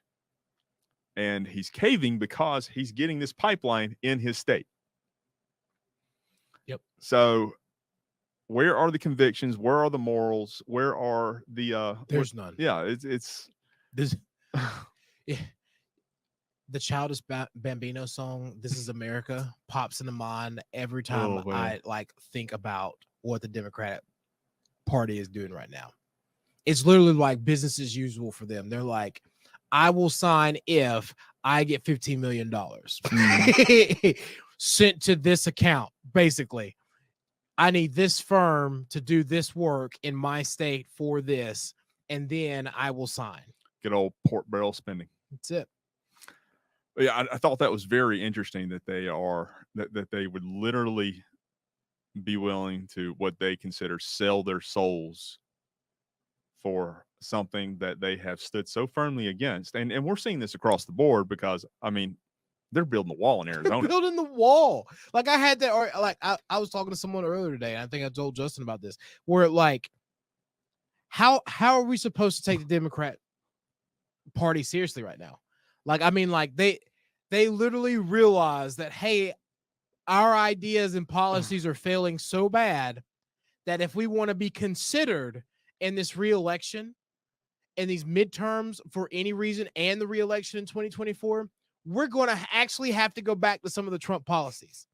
Speaker 1: And he's caving because he's getting this pipeline in his state.
Speaker 2: Yep.
Speaker 1: So where are the convictions? Where are the morals? Where are the
Speaker 2: there's none.
Speaker 1: Yeah, it's
Speaker 2: this yeah. The Childish Bambino song, "This Is America," pops into mind every time I think about what the Democratic Party is doing right now. It's literally like business as usual for them. They're like, I will sign if I get $15 million sent to this account. Basically, I need this firm to do this work in my state for this, and then I will sign.
Speaker 1: Good old pork barrel spending.
Speaker 2: That's it.
Speaker 1: Yeah, I thought that was very interesting that they would literally be willing to, what they consider, sell their souls for something that they have stood so firmly against. And we're seeing this across the board because, I mean, they're building the wall in Arizona.
Speaker 2: They're building the wall. Like I had that, or like I was talking to someone earlier today, and I think I told Justin about this, where like, how are we supposed to take the Democrat Party seriously right now? Like, I mean, like they literally realize that, hey, our ideas and policies are failing so bad that if we want to be considered in this re-election and these midterms for any reason and the re-election in 2024, we're going to actually have to go back to some of the Trump policies.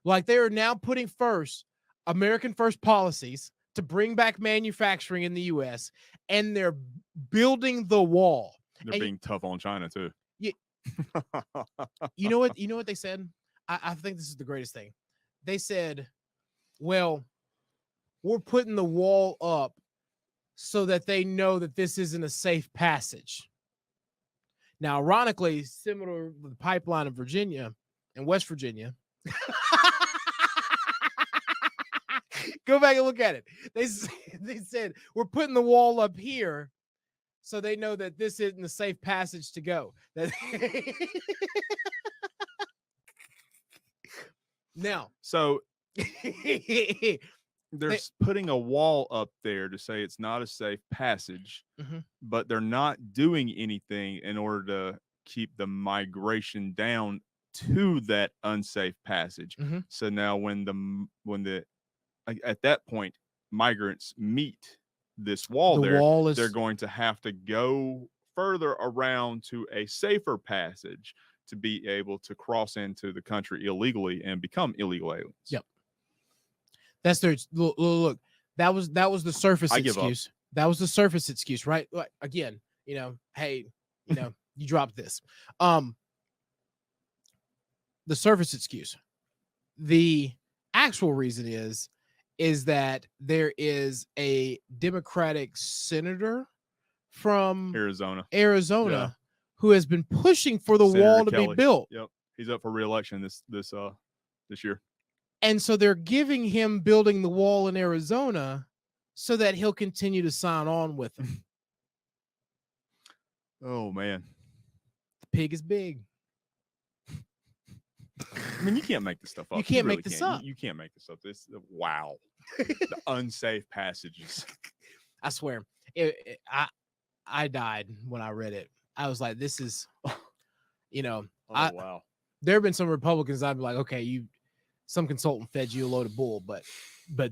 Speaker 2: Like they are now putting first American first policies to bring back manufacturing in the U.S., and they're building the wall.
Speaker 1: They're being tough on China too.
Speaker 2: You know what they said? I think this is the greatest thing. They said, well, we're putting the wall up so that they know that this isn't a safe passage. Now, ironically, similar to the pipeline of Virginia and West Virginia. Go back and look at it. They said, we're putting the wall up here so they know that this isn't a safe passage to go. Now,
Speaker 1: so they're putting a wall up there to say it's not a safe passage, but they're not doing anything in order to keep the migration down to that unsafe passage. So now when at that point migrants meet this wall, they're going to have to go further around to a safer passage to be able to cross into the country illegally and become illegal aliens.
Speaker 2: Yep. That's their look. That was the surface excuse. That was the surface excuse, right? Like, again, hey, You know, you dropped this. The surface excuse. The actual reason is that there is a Democratic senator from
Speaker 1: Arizona.
Speaker 2: Arizona who has been pushing for the
Speaker 1: Senator
Speaker 2: wall to
Speaker 1: Kelly.
Speaker 2: be built.
Speaker 1: Yep, he's up for re-election this year.
Speaker 2: And so they're giving him building the wall in Arizona so that he'll continue to sign on with them.
Speaker 1: Oh man,
Speaker 2: The pig is big.
Speaker 1: I mean, you can't make this stuff up.
Speaker 2: You can't
Speaker 1: really
Speaker 2: make this
Speaker 1: can't.
Speaker 2: up.
Speaker 1: You can't make this up. This wow, the unsafe passages.
Speaker 2: I swear, I died when I read it. I was like, this is, you know,
Speaker 1: Oh wow.
Speaker 2: There have been some Republicans I'd be like, okay, some consultant fed you a load of bull, but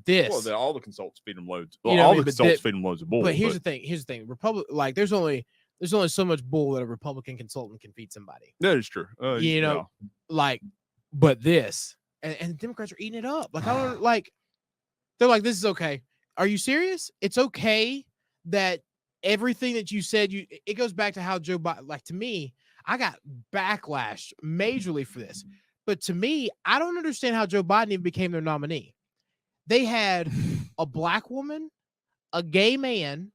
Speaker 2: this.
Speaker 1: Well, all the consultants feed them loads.
Speaker 2: You know
Speaker 1: All
Speaker 2: what I
Speaker 1: the
Speaker 2: mean?
Speaker 1: consultants feed them loads of bull.
Speaker 2: But here's the thing. Like there's only so much bull that a Republican consultant can feed somebody.
Speaker 1: That is true.
Speaker 2: You know, like, but this and Democrats are eating it up. Like, I don't like. They're like, this is okay. Are you serious? It's okay that everything that you said, it goes back to how Joe Biden, like, to me, I got backlash majorly for this. But to me, I don't understand how Joe Biden even became their nominee. They had a black woman, a gay man,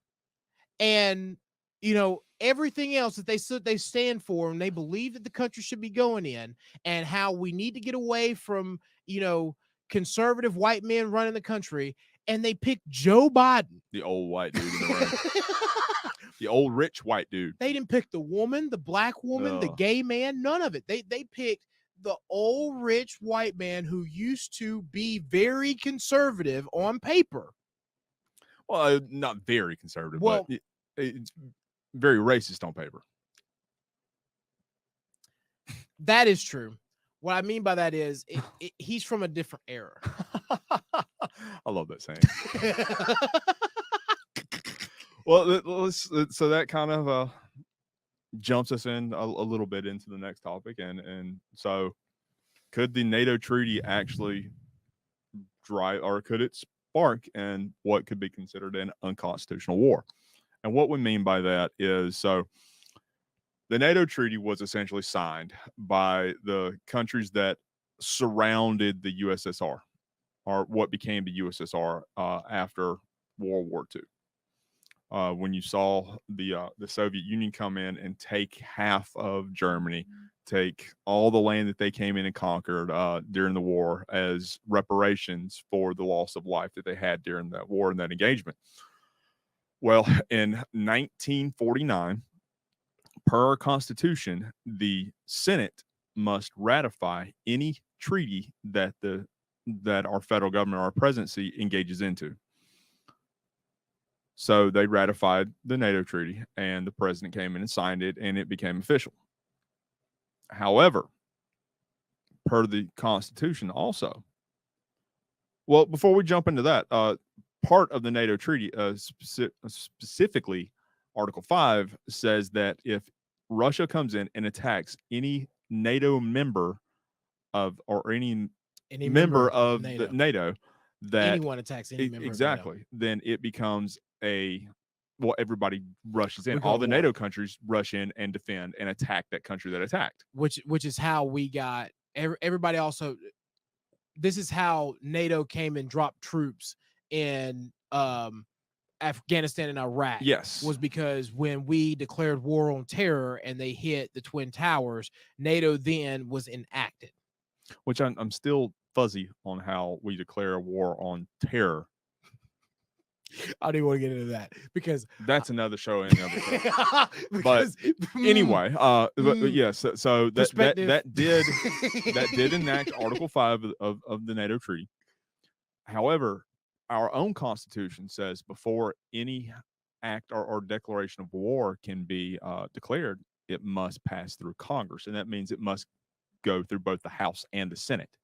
Speaker 2: and, you know, everything else that they stand for, and they believe that the country should be going in, and how we need to get away from, you know, conservative white men running the country, and they picked Joe Biden,
Speaker 1: the old white dude in the room. The old rich white dude.
Speaker 2: They didn't pick the woman, the black woman, the gay man, none of it. They picked the old rich white man who used to be very conservative on paper.
Speaker 1: Well, not very conservative, but it's very racist on paper.
Speaker 2: That is true. What I mean by that is he's from a different era.
Speaker 1: I love that saying. Well, so that kind of jumps us in a little bit into the next topic, and so could the NATO treaty actually drive, or could it spark, and what could be considered an unconstitutional war? And what we mean by that is, so the NATO treaty was essentially signed by the countries that surrounded the USSR, or what became the USSR after World War II. When you saw the Soviet Union come in and take half of Germany, take all the land that they came in and conquered during the war as reparations for the loss of life that they had during that war and that engagement. Well, in 1949, per our Constitution, the Senate must ratify any treaty that our federal government or our presidency engages into. So they ratified the NATO treaty, and the president came in and signed it, and it became official. However, per the Constitution also, well, before we jump into that, part of the NATO treaty, specifically Article 5, says that if Russia comes in and attacks any NATO member or any member of NATO. NATO, that
Speaker 2: anyone attacks any member
Speaker 1: exactly,
Speaker 2: of NATO.
Speaker 1: Then it becomes everybody rushes in. All the NATO countries rush in and defend and attack that country that attacked.
Speaker 2: Which is how we got everybody. Also, this is how NATO came and dropped troops in Afghanistan and Iraq.
Speaker 1: Yes,
Speaker 2: was because when we declared war on terror and they hit the Twin Towers, NATO then was enacted.
Speaker 1: Which I'm still fuzzy on how we declare a war on terror.
Speaker 2: I don't even want to get into that because
Speaker 1: that's another show and another show. But anyway, but yes, so that did enact Article 5 of the NATO Treaty. However, our own Constitution says before any act or declaration of war can be declared, it must pass through Congress, and that means it must go through both the House and the Senate.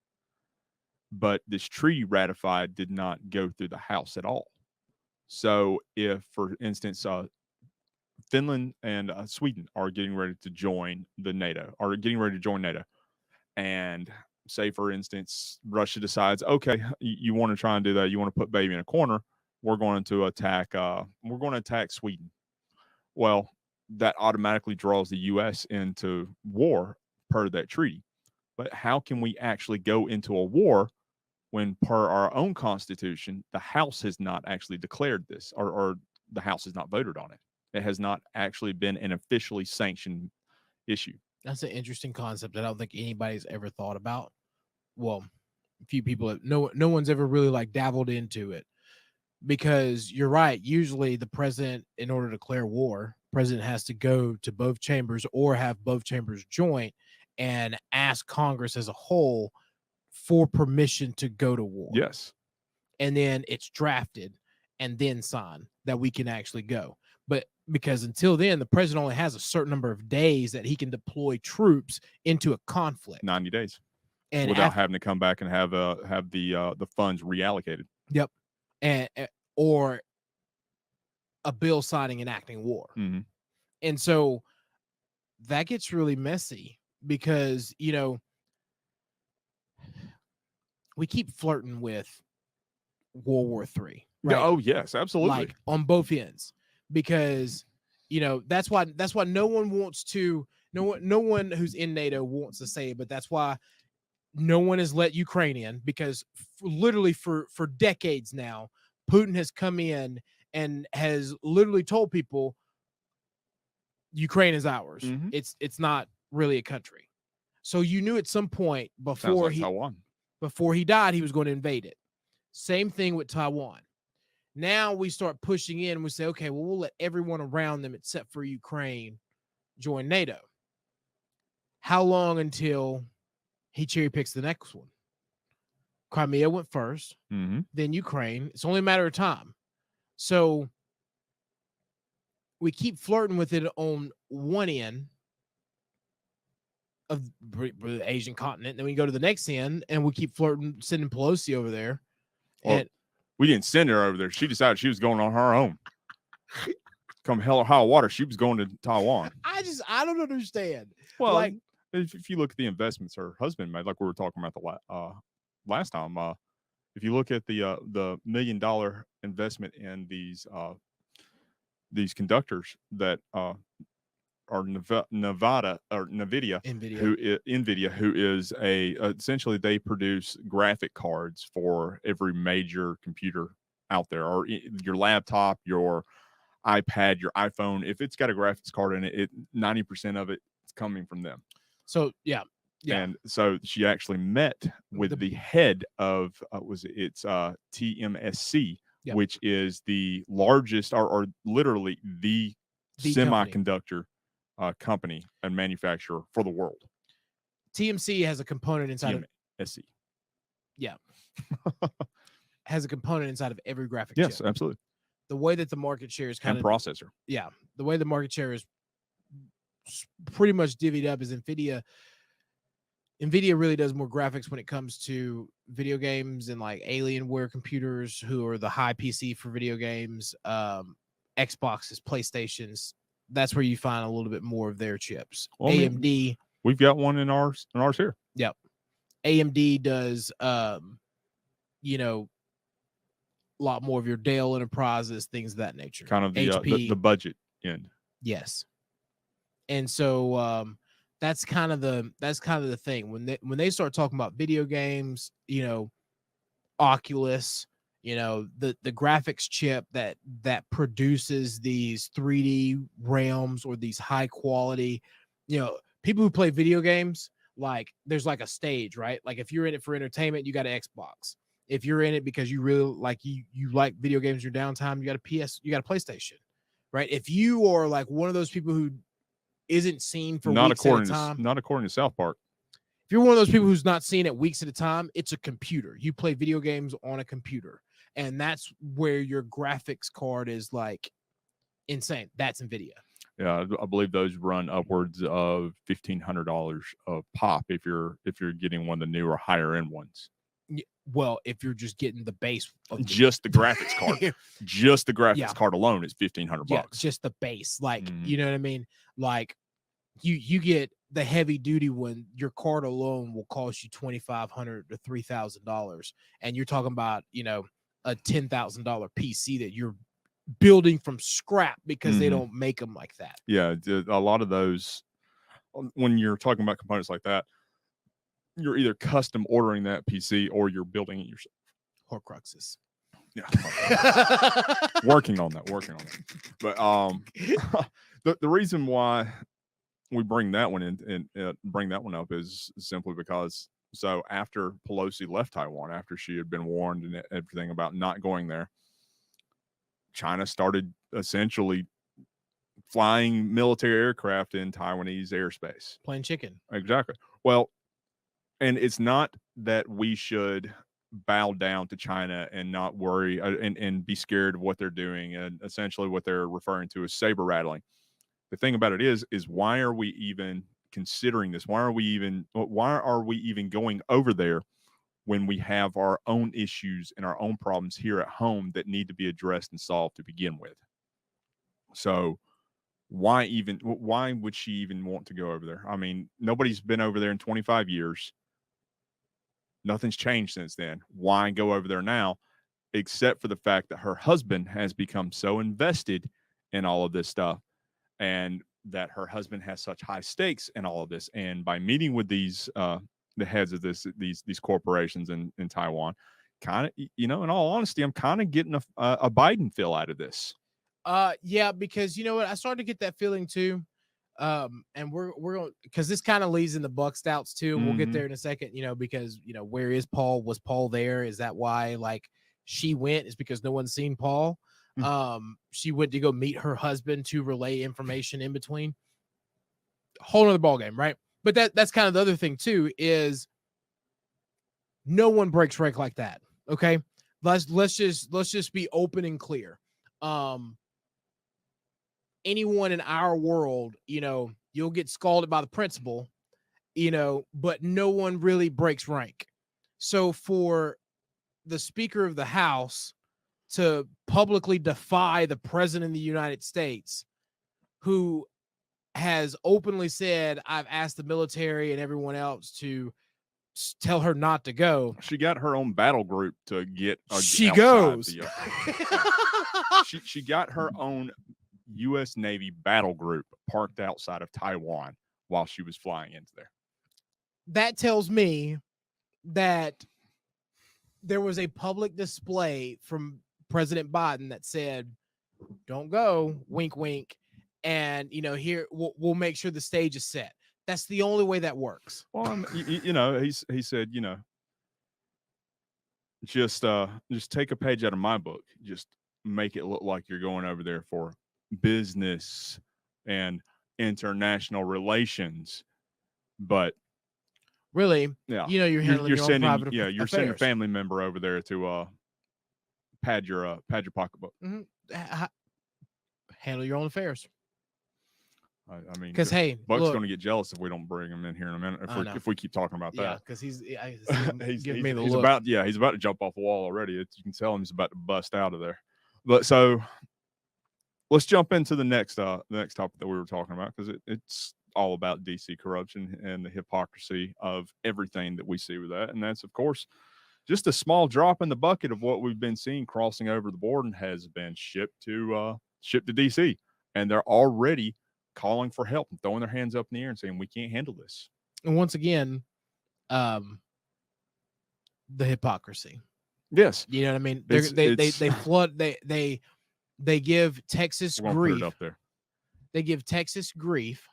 Speaker 1: But this treaty ratified did not go through the House at all. So if, for instance, Finland and Sweden are getting ready to join NATO, and say, for instance, Russia decides, okay, you want to try and do that, you want to put baby in a corner, we're going to attack Sweden. Well, that automatically draws the U.S. into war per that treaty. But how can we actually go into a war when, per our own Constitution, the House has not actually declared this, or the House has not voted on it? It has not actually been an officially sanctioned issue.
Speaker 2: That's an interesting concept that I don't think anybody's ever thought about. Well, a few people have, no one's ever really like dabbled into it, because you're right. Usually the president, in order to declare war, president has to go to both chambers or have both chambers joint and ask Congress as a whole for permission to go to war.
Speaker 1: Yes.
Speaker 2: And then it's drafted and then signed that we can actually go. But because until then, the president only has a certain number of days that he can deploy troops into a conflict.
Speaker 1: 90 days.
Speaker 2: And
Speaker 1: without having to come back and have the funds reallocated.
Speaker 2: Yep. And or a bill signing enacting war.
Speaker 1: Mm-hmm.
Speaker 2: And so that gets really messy because, you know, we keep flirting with World War III. Right?
Speaker 1: Oh, yes, absolutely.
Speaker 2: Like on both ends, because, you know, that's why no one wants to, no one who's in NATO wants to say it, but that's why no one has let Ukraine in, because literally for decades now, Putin has come in and has literally told people Ukraine is ours.
Speaker 1: Mm-hmm.
Speaker 2: It's not really a country. So you knew at some point before he died, he was going to invade it. Same thing with Taiwan. Now we start pushing in and we say, okay, well, we'll let everyone around them except for Ukraine join NATO. How long until he cherry picks the next one? Crimea went first,
Speaker 1: mm-hmm.
Speaker 2: then Ukraine. It's only a matter of time. So we keep flirting with it on one end of the Asian continent. Then we go to the next end and we keep flirting, sending Pelosi over there.
Speaker 1: Well,
Speaker 2: and
Speaker 1: we didn't send her over there. She decided she was going on her own. Come hell or high water, she was going to Taiwan.
Speaker 2: I don't understand.
Speaker 1: Well,
Speaker 2: like,
Speaker 1: if you look at the investments her husband made, like we were talking about the last time, if you look at the $1 million investment in these conductors that are NVIDIA, who is essentially they produce graphic cards for every major computer out there, or your laptop, your iPad, your iPhone. If it's got a graphics card in it, 90% of it is coming from them.
Speaker 2: So yeah.
Speaker 1: And so she actually met with the head of TMSC, which is the largest or literally the semiconductor company and manufacturer for the world.
Speaker 2: TMC has a component inside of
Speaker 1: TMSC.
Speaker 2: Yeah. Has a component inside of every graphic
Speaker 1: chip. Yes,
Speaker 2: chip.
Speaker 1: Absolutely.
Speaker 2: The way that the market share is kind
Speaker 1: of processor.
Speaker 2: Yeah. The way the market share is pretty much divvied up is NVIDIA really does more graphics when it comes to video games and like Alienware computers, who are the high PC for video games, Xboxes, PlayStations. That's where you find a little bit more of their chips. Well, AMD.
Speaker 1: We've got one in ours here.
Speaker 2: Yep. AMD does, you know, a lot more of your Dell Enterprises, things of that nature.
Speaker 1: Kind of the budget end.
Speaker 2: Yes. And so that's kind of the thing when they start talking about video games, you know, Oculus, you know, the graphics chip that produces these 3D realms or these high quality, you know, people who play video games, like there's like a stage, right? Like if you're in it for entertainment, you got an Xbox. If you're in it because you really like you like video games, your downtime, you got a PlayStation, right? If you are like one of those people who isn't seen for weeks at a time,
Speaker 1: not according to South Park.
Speaker 2: If you're one of those people who's not seen it weeks at a time, it's a computer. You play video games on a computer, and that's where your graphics card is like insane. That's NVIDIA.
Speaker 1: Yeah, I believe those run upwards of $1,500 a pop if you're getting one of the newer higher end ones.
Speaker 2: Well, if you're just getting the base of
Speaker 1: just the graphics card, just the graphics card alone is $1,500.
Speaker 2: Yeah, just the base. Like, you know what I mean? Like you get the heavy duty one, your card alone will cost you $2,500 to $3,000. And you're talking about, you know, a $10,000 PC that you're building from scrap because they
Speaker 1: Mhm.
Speaker 2: don't make them like that.
Speaker 1: Yeah, a lot of those, when you're talking about components like that, you're either custom ordering that PC or you're building it yourself.
Speaker 2: Horcruxes.
Speaker 1: Yeah, working on that. But the reason why we bring that one in and bring that one up is simply because, so after Pelosi left Taiwan, after she had been warned and everything about not going there, China started essentially flying military aircraft in Taiwanese airspace.
Speaker 2: Plain chicken.
Speaker 1: Exactly. Well, and it's not that we should bow down to China and not worry and be scared of what they're doing, and essentially what they're referring to as saber rattling. The thing about it is why are we even considering this? Why are we even going over there when we have our own issues and our own problems here at home that need to be addressed and solved to begin with? So why would she even want to go over there? I mean, nobody's been over there in 25 years. Nothing's changed since then. Why go over there now, except for the fact that her husband has become so invested in all of this stuff, and that her husband has such high stakes in all of this. And by meeting with these the heads of these corporations in Taiwan, kind of, in all honesty, I'm kind of getting a Biden feel out of this.
Speaker 2: Yeah, because you know what, I started to get that feeling too. And we're going, because this kind of leads in the Buck Stouts too. We'll get there in a second, because where is Paul? Was Paul there? Is that why like she went? Is because no one's seen Paul? She went to go meet her husband to relay information in between. Whole other ball game, right? But that's kind of the other thing too, is no one breaks rank like that. Okay, let's just be open and clear. Anyone in our world, you'll get scalded by the principal, but no one really breaks rank. So for the Speaker of the House to publicly defy the President of the United States, who has openly said, I've asked the military and everyone else to tell her not to go.
Speaker 1: She got her own battle group to get.
Speaker 2: She goes.
Speaker 1: She got her own U.S. Navy battle group parked outside of Taiwan while she was flying into there.
Speaker 2: That tells me that there was a public display from President Biden that said, don't go, wink, wink. And, here we'll make sure the stage is set. That's the only way that works.
Speaker 1: Well, he said, just take a page out of my book. Just make it look like you're going over there for business and international relations. But
Speaker 2: really,
Speaker 1: yeah,
Speaker 2: you're handling your
Speaker 1: sending,
Speaker 2: own private
Speaker 1: you're
Speaker 2: affairs.
Speaker 1: sending a family member over there to pad your pocketbook.
Speaker 2: Handle your own affairs.
Speaker 1: I mean,
Speaker 2: because hey,
Speaker 1: Buck's going to get jealous if we don't bring him in here in a minute. If we keep talking about that,
Speaker 2: yeah, because he's giving me the
Speaker 1: he's
Speaker 2: look.
Speaker 1: He's about to jump off the wall already. You can tell him he's about to bust out of there. But so let's jump into the next topic that we were talking about, because it's all about DC corruption and the hypocrisy of everything that we see with that, and that's of course just a small drop in the bucket of what we've been seeing crossing over the border and has been shipped to DC, and they're already calling for help and throwing their hands up in the air and saying we can't handle this.
Speaker 2: And once again, the hypocrisy.
Speaker 1: Yes,
Speaker 2: you know what I mean. They flood. They give Texas grief.
Speaker 1: Up there.
Speaker 2: They give Texas grief,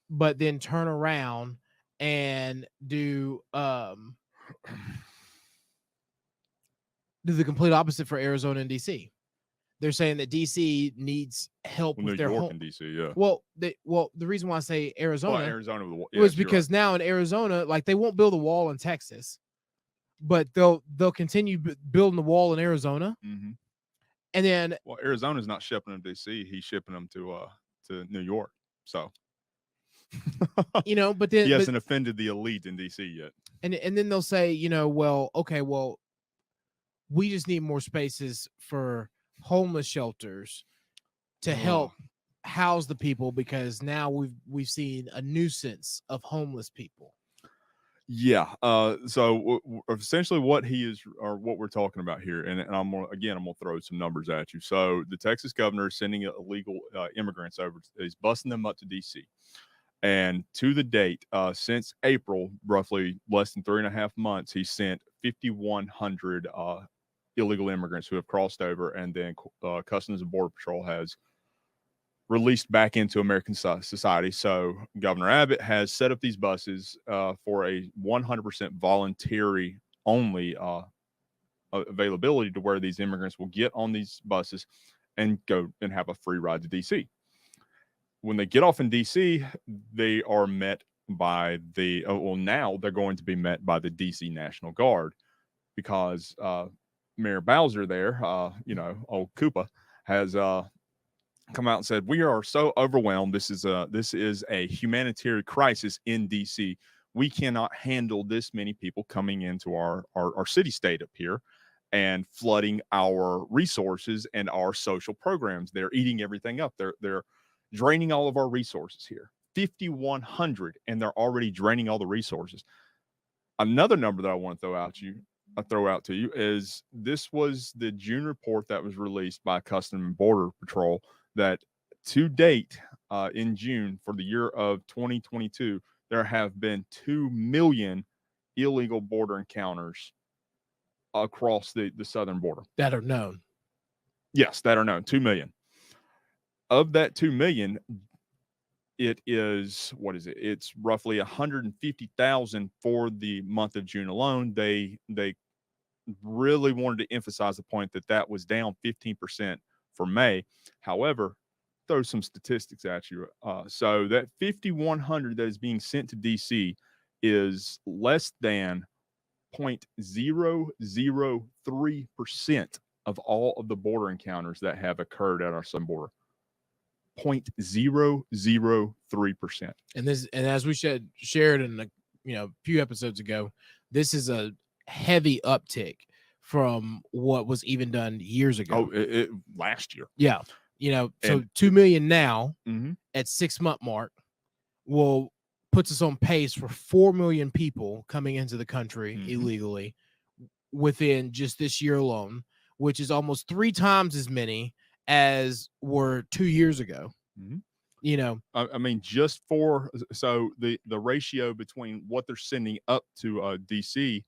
Speaker 2: but then turn around and do the complete opposite for Arizona and DC. They're saying that DC needs help with their home.
Speaker 1: In DC, yeah.
Speaker 2: Well, the reason why I say Arizona,
Speaker 1: yeah,
Speaker 2: was because now in Arizona, like they won't build a wall in Texas, but they'll continue building the wall in Arizona. And then,
Speaker 1: well, Arizona's not shipping them to DC; he's shipping them to New York. So,
Speaker 2: but then
Speaker 1: he hasn't offended the elite in DC yet.
Speaker 2: And then they'll say, well, okay, well, we just need more spaces for homeless shelters to help house the people, because now we've seen a nuisance of homeless people.
Speaker 1: Yeah. So essentially, what he is, or what we're talking about here, and I'm gonna throw some numbers at you. So the Texas governor is sending illegal immigrants over. He's busing them up to D.C. And to the date, since April, roughly less than 3.5 months, he sent 5,100 illegal immigrants who have crossed over, and then Customs and Border Patrol has released back into American society. So Governor Abbott has set up these buses for a 100% voluntary only availability, to where these immigrants will get on these buses and go and have a free ride to DC. When they get off in DC, they are met by now they're going to be met by the DC National Guard, because Mayor Bowser there, old Koopa, has come out and said, we are so overwhelmed. This is a humanitarian crisis in DC. We cannot handle this many people coming into our city state up here and flooding our resources and our social programs. They're eating everything up. They're draining all of our resources here. 5,100, and they're already draining all the resources. Another number that I want to throw out to you is, this was the June report that was released by Customs and Border Patrol, that to date, in June for the year of 2022, there have been 2 million illegal border encounters across the southern border.
Speaker 2: That are known.
Speaker 1: Yes, that are known. 2 million. Of that 2 million, it is, what is it? It's roughly 150,000 for the month of June alone. They really wanted to emphasize the point that was down 15% for May. However, throw some statistics at you. So that 5,100 that is being sent to DC is less than 0.003% of all of the border encounters that have occurred at our southern border. 0.003%.
Speaker 2: And as we shared in a few episodes ago, this is a heavy uptick from what was even done years ago.
Speaker 1: Last year.
Speaker 2: Yeah. So 2 million now at 6 month mark puts us on pace for 4 million people coming into the country illegally within just this year alone, which is almost 3 times as many as were 2 years ago.
Speaker 1: I mean, just for the ratio between what they're sending up to DC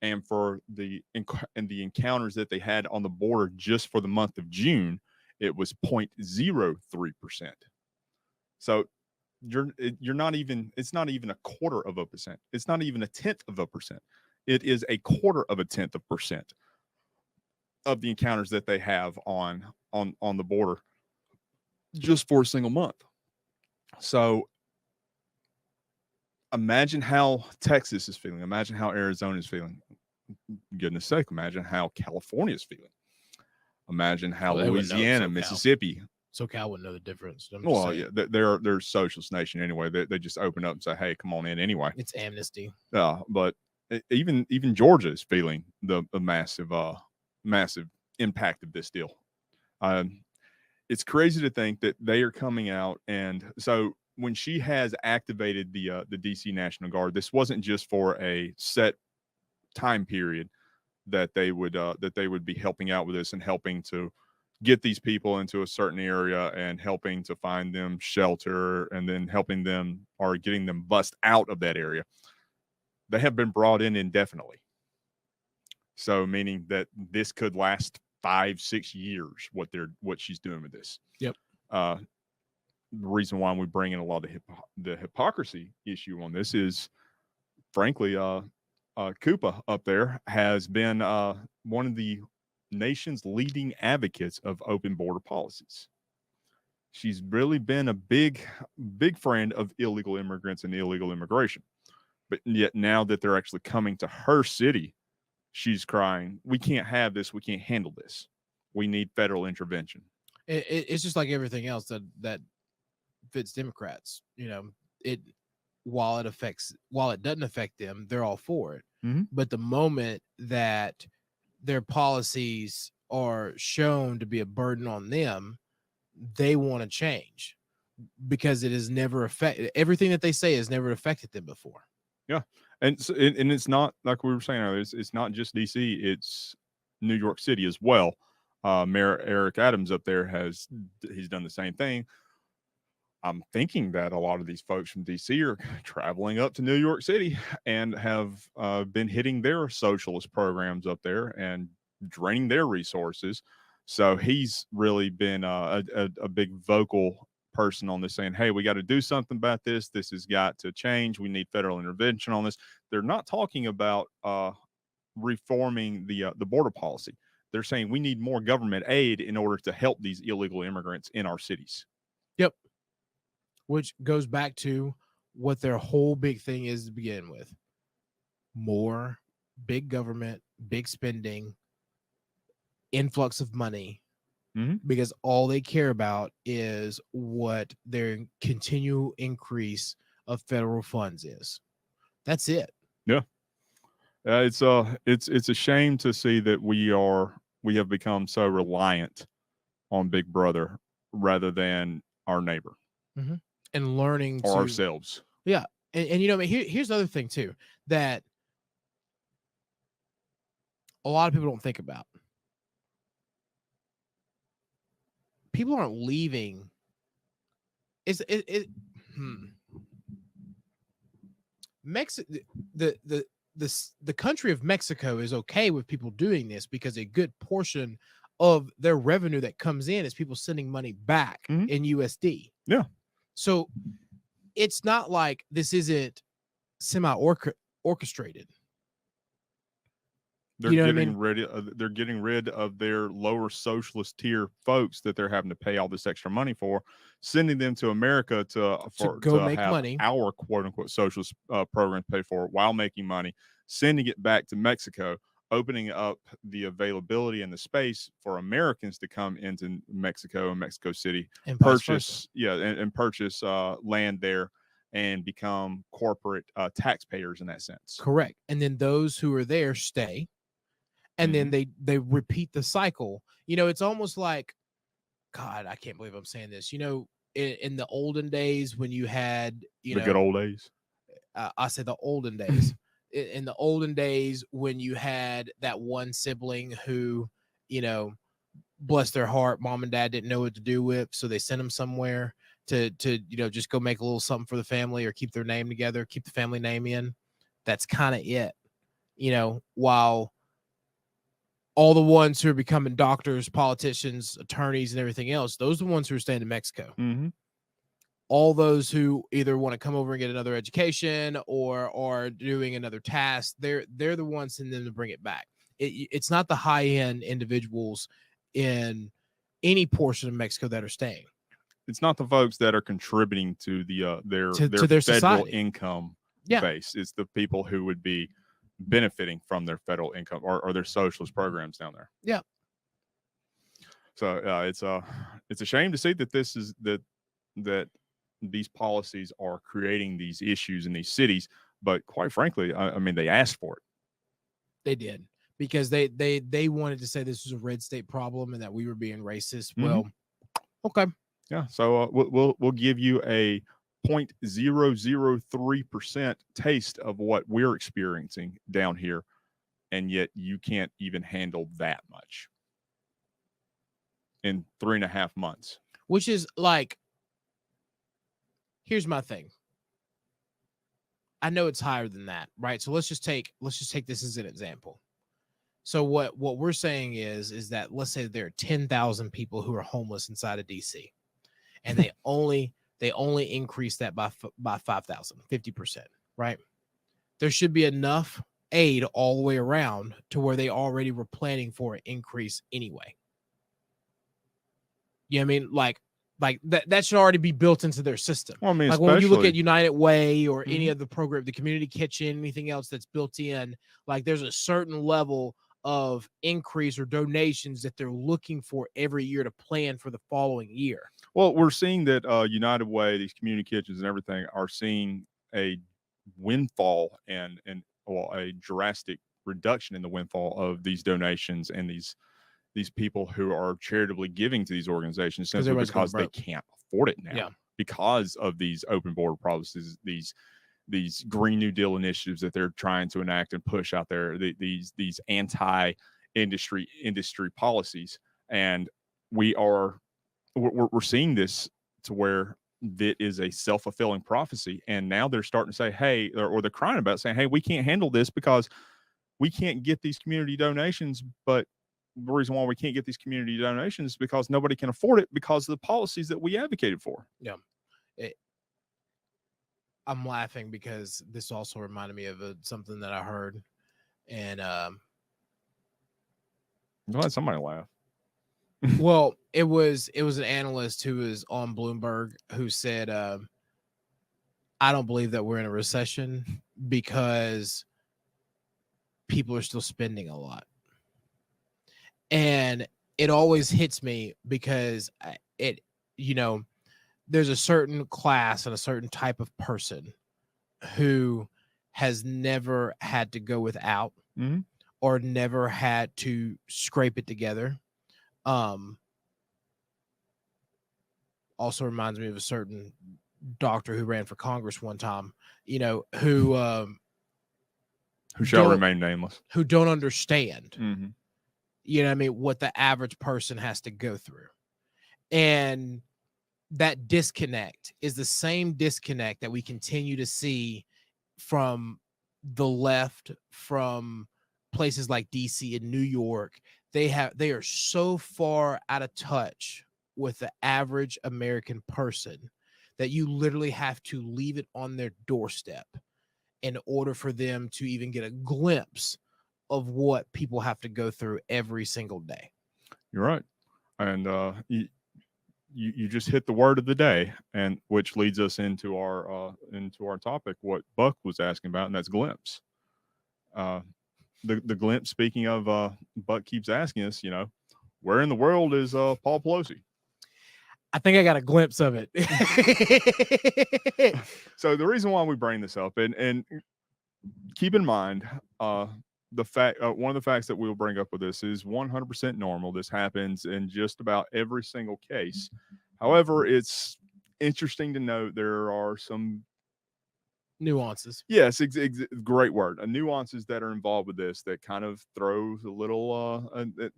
Speaker 1: and for the encounters that they had on the border just for the month of June, it was 0.03%. So you're not even, it's not even 0.25%. It's not even 0.1%. It is 0.25% of the encounters that they have on the border just for a single month. So imagine how Texas is feeling. Imagine how Arizona is feeling. Goodness sake, imagine how California is feeling. Imagine how Louisiana, Mississippi.
Speaker 2: SoCal wouldn't know the difference.
Speaker 1: Well, yeah, they're a socialist nation anyway. They just open up and say, "Hey, come on in." Anyway,
Speaker 2: it's amnesty.
Speaker 1: But even Georgia is feeling the massive impact of this deal. It's crazy to think that they are coming out, and so when she has activated the DC National Guard, this wasn't just for a set time period that they would be helping out with this and helping to get these people into a certain area and helping to find them shelter and then helping them or getting them bussed out of that area. They have been brought in indefinitely. So meaning that this could last 5-6 years, what she's doing with this.
Speaker 2: Yep.
Speaker 1: The reason why we bring in a lot of the hypocrisy issue on this is, frankly, Koopa up there has been one of the nation's leading advocates of open border policies. She's really been a big friend of illegal immigrants and illegal immigration. But yet now that they're actually coming to her city, she's crying, we can't have this. We can't handle this. We need federal intervention.
Speaker 2: It's just like everything else that fits Democrats. While it doesn't affect them, they're all for it.
Speaker 1: Mm-hmm.
Speaker 2: But the moment that their policies are shown to be a burden on them, they want to change because it has never affected everything that they say has never affected them before.
Speaker 1: Yeah. And it's not like we were saying earlier. It's not just DC. It's New York City as well. Mayor Eric Adams up there he's done the same thing. I'm thinking that a lot of these folks from DC are traveling up to New York City and have been hitting their socialist programs up there and draining their resources. So he's really been a big vocal person on this, saying, hey, we got to do something about this. This has got to change. We need federal intervention on this. They're not talking about reforming the border policy. They're saying we need more government aid in order to help these illegal immigrants in our cities.
Speaker 2: Yep. Which goes back to what their whole big thing is to begin with. More big government, big spending, influx of money, because all they care about is what their continual increase of federal funds is. That's it.
Speaker 1: Yeah. It's a shame to see that we have become so reliant on Big Brother rather than our neighbor.
Speaker 2: And learning
Speaker 1: or ourselves.
Speaker 2: Yeah. And you know, here's the other thing too, that a lot of people don't think about. People aren't leaving. Mexico, the country of Mexico is okay with people doing this because a good portion of their revenue that comes in is people sending money back in USD.
Speaker 1: Yeah.
Speaker 2: So it's not like this isn't semi-orchestrated.
Speaker 1: They're getting rid of their lower socialist tier folks that they're having to pay all this extra money for, sending them to America to
Speaker 2: make
Speaker 1: have
Speaker 2: money.
Speaker 1: Our quote unquote socialist programs paid for while making money, sending it back to Mexico, opening up the availability and the space for Americans to come into Mexico and Mexico City and purchase purchase land there and become corporate taxpayers in that sense.
Speaker 2: Correct. And then those who are there stay. And then they repeat the cycle. You know, it's almost like, God, I can't believe I'm saying this. You know, in the olden days when you had,
Speaker 1: the good old days.
Speaker 2: I say the olden days. In the olden days when you had that one sibling who, you know, bless their heart, mom and dad didn't know what to do with, so they sent them somewhere to you know, just go make a little something for the family or keep their name together, keep the family name in. That's kind of it. You know, while all the ones who are becoming doctors, politicians, attorneys, and everything else, those are the ones who are staying in Mexico. All those who either want to come over and get another education or are doing another task, they're the ones sending them to bring it back. It's not the high-end individuals in any portion of Mexico that are staying.
Speaker 1: It's not the folks that are contributing to their federal
Speaker 2: society.
Speaker 1: income base. It's the people who would be benefiting from their federal income or their socialist programs down there.
Speaker 2: Yeah.
Speaker 1: So it's a shame to see that this is that these policies are creating these issues in these cities. But quite frankly, I mean, they asked for it.
Speaker 2: They did, because they wanted to say this was a red state problem and that we were being racist. Well, okay.
Speaker 1: Yeah. So we'll give you a 0.003% taste of what we're experiencing down here, and yet you can't even handle that much in 3.5 months.
Speaker 2: Which is like, here's my thing. I know it's higher than that, right? So let's just take this as an example. So what we're saying is that let's say there are 10,000 people who are homeless inside of DC, and they only increase that by 5,000, 50%, right? There should be enough aid all the way around to where they already were planning for an increase anyway. You know what I mean? Like that should already be built into their system.
Speaker 1: Well, I mean,
Speaker 2: like when you look at United Way or any of the program, the community kitchen, anything else that's built in, like there's a certain level of increase or donations that they're looking for every year to plan for the following year.
Speaker 1: Well, we're seeing that United Way, these community kitchens and everything are seeing a windfall and a drastic reduction in the windfall of these donations and these people who are charitably giving to these organizations simply because they can't afford it now because of these open border policies, these these Green New Deal initiatives that they're trying to enact and push out there, these anti-industry policies. And we're seeing this to where that is a self-fulfilling prophecy. And now they're starting to say, hey, or they're crying about saying, hey, we can't handle this because we can't get these community donations. But the reason why we can't get these community donations is because nobody can afford it because of the policies that we advocated for.
Speaker 2: Yeah. I'm laughing because this also reminded me of something that I heard. And
Speaker 1: I'm glad somebody laughed.
Speaker 2: Well, it was an analyst who was on Bloomberg who said, I don't believe that we're in a recession because people are still spending a lot. And it always hits me because there's a certain class and a certain type of person who has never had to go without or never had to scrape it together. Also reminds me of a certain doctor who ran for Congress one time, who
Speaker 1: shall remain nameless,
Speaker 2: who don't understand,
Speaker 1: mm-hmm.
Speaker 2: What the average person has to go through. And that disconnect is the same disconnect that we continue to see from the left, from places like DC and New York. They are so far out of touch with the average American person that you literally have to leave it on their doorstep in order for them to even get a glimpse of what people have to go through every single day.
Speaker 1: You're right. And you just hit the word of the day, and which leads us into our topic, what Buck was asking about, and that's glimpse. The glimpse, speaking of, Buck keeps asking us, where in the world is Paul Pelosi?
Speaker 2: I think I got a glimpse of it.
Speaker 1: So the reason why we bring this up, and keep in mind, the fact, one of the facts that we'll bring up with this is 100% normal. This happens in just about every single case. However, it's interesting to note there are some
Speaker 2: nuances.
Speaker 1: Yes, great word. Nuances that are involved with this that kind of throws a little,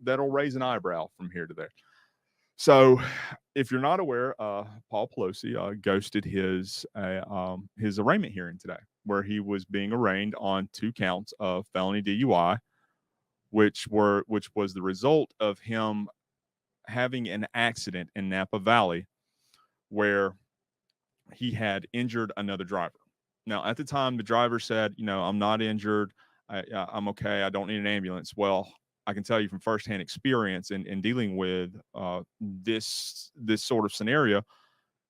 Speaker 1: that'll raise an eyebrow from here to there. So, if you're not aware, Paul Pelosi ghosted his arraignment hearing today, where he was being arraigned on 2 counts of felony DUI, which was the result of him having an accident in Napa Valley where he had injured another driver. Now, at the time, the driver said, I'm not injured. I'm okay. I don't need an ambulance. Well, I can tell you from firsthand experience in dealing with this sort of scenario,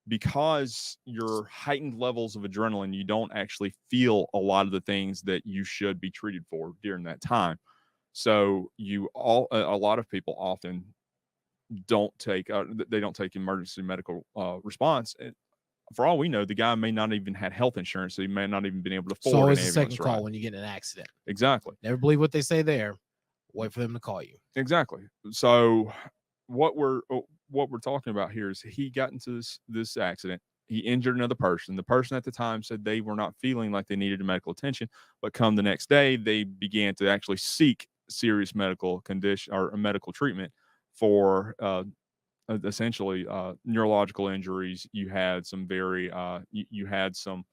Speaker 1: because your heightened levels of adrenaline, you don't actually feel a lot of the things that you should be treated for during that time. So a lot of people often don't take emergency medical response. For all we know, the guy may not even had health insurance, so he may not even been able to afford an ambulance.
Speaker 2: It's always a second call when you get in an accident.
Speaker 1: Exactly.
Speaker 2: Never believe what they say there. Wait for them to call you.
Speaker 1: Exactly. So what we're talking about here is he got into this accident. He injured another person. The person at the time said they were not feeling like they needed medical attention, but come the next day, they began to actually seek serious medical condition or medical treatment for essentially neurological injuries. You had some you had some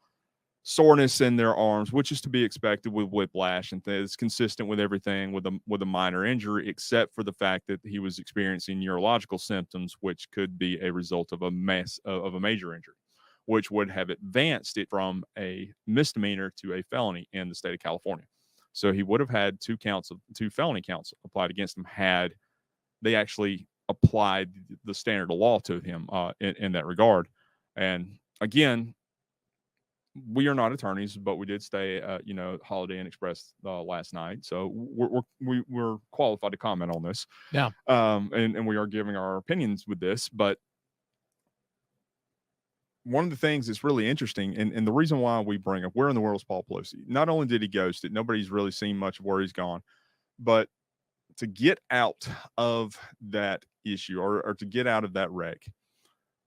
Speaker 1: soreness in their arms, which is to be expected with whiplash, and it's consistent with everything with a minor injury, except for the fact that he was experiencing neurological symptoms, which could be a result of a major injury, which would have advanced it from a misdemeanor to a felony in the state of California. So he would have had 2 felony counts applied against him had they actually applied the standard of law to him in that regard. And again, we are not attorneys, but we did stay at Holiday Inn Express last night, so we're qualified to comment on this.
Speaker 2: Yeah.
Speaker 1: And we are giving our opinions with this, but one of the things that's really interesting, and the reason why we bring up where in the world is Paul Pelosi, not only did he ghost it, nobody's really seen much of where he's gone, but to get out of that issue or to get out of that wreck,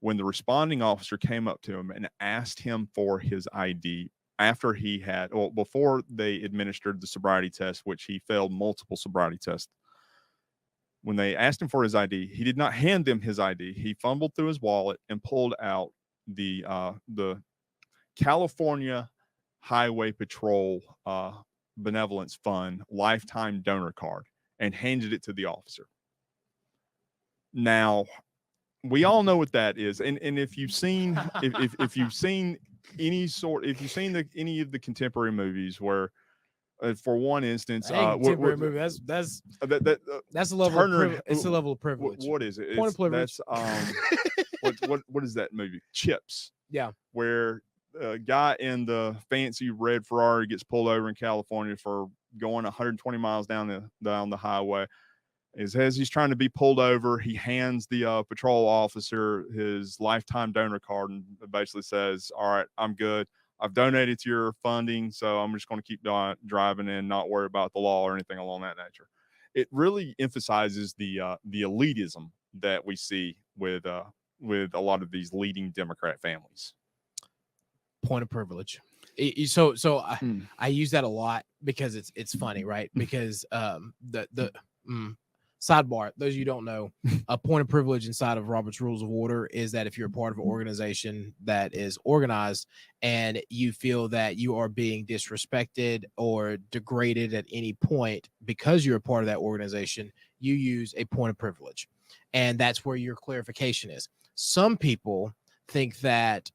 Speaker 1: when the responding officer came up to him and asked him for his ID, after he had, well, before they administered the sobriety test, which he failed multiple sobriety tests. When they asked him for his ID, he did not hand them his ID. He fumbled through his wallet and pulled out the California Highway Patrol Benevolence Fund lifetime donor card and handed it to the officer. Now, we all know what that is, and if you've seen if you've seen any of the contemporary movies where, for one instance,
Speaker 2: contemporary movie, that's a level
Speaker 1: Turner,
Speaker 2: it's a level of privilege.
Speaker 1: What is it?
Speaker 2: Point of privilege.
Speaker 1: That's what is that movie? Chips.
Speaker 2: Yeah,
Speaker 1: where a guy in the fancy red Ferrari gets pulled over in California for going 120 miles down the highway. As he's trying to be pulled over, he hands the patrol officer his lifetime donor card and basically says, "All right, I'm good. I've donated to your funding, so I'm just going to keep driving and not worry about the law or anything along that nature." It really emphasizes the elitism that we see with a lot of these leading Democrat families.
Speaker 2: Point of privilege. I use that a lot because it's funny, right? Because sidebar, those of you who don't know, a point of privilege inside of Robert's Rules of Order is that if you're a part of an organization that is organized and you feel that you are being disrespected or degraded at any point because you're a part of that organization, you use a point of privilege. And that's where your clarification is. Some people think that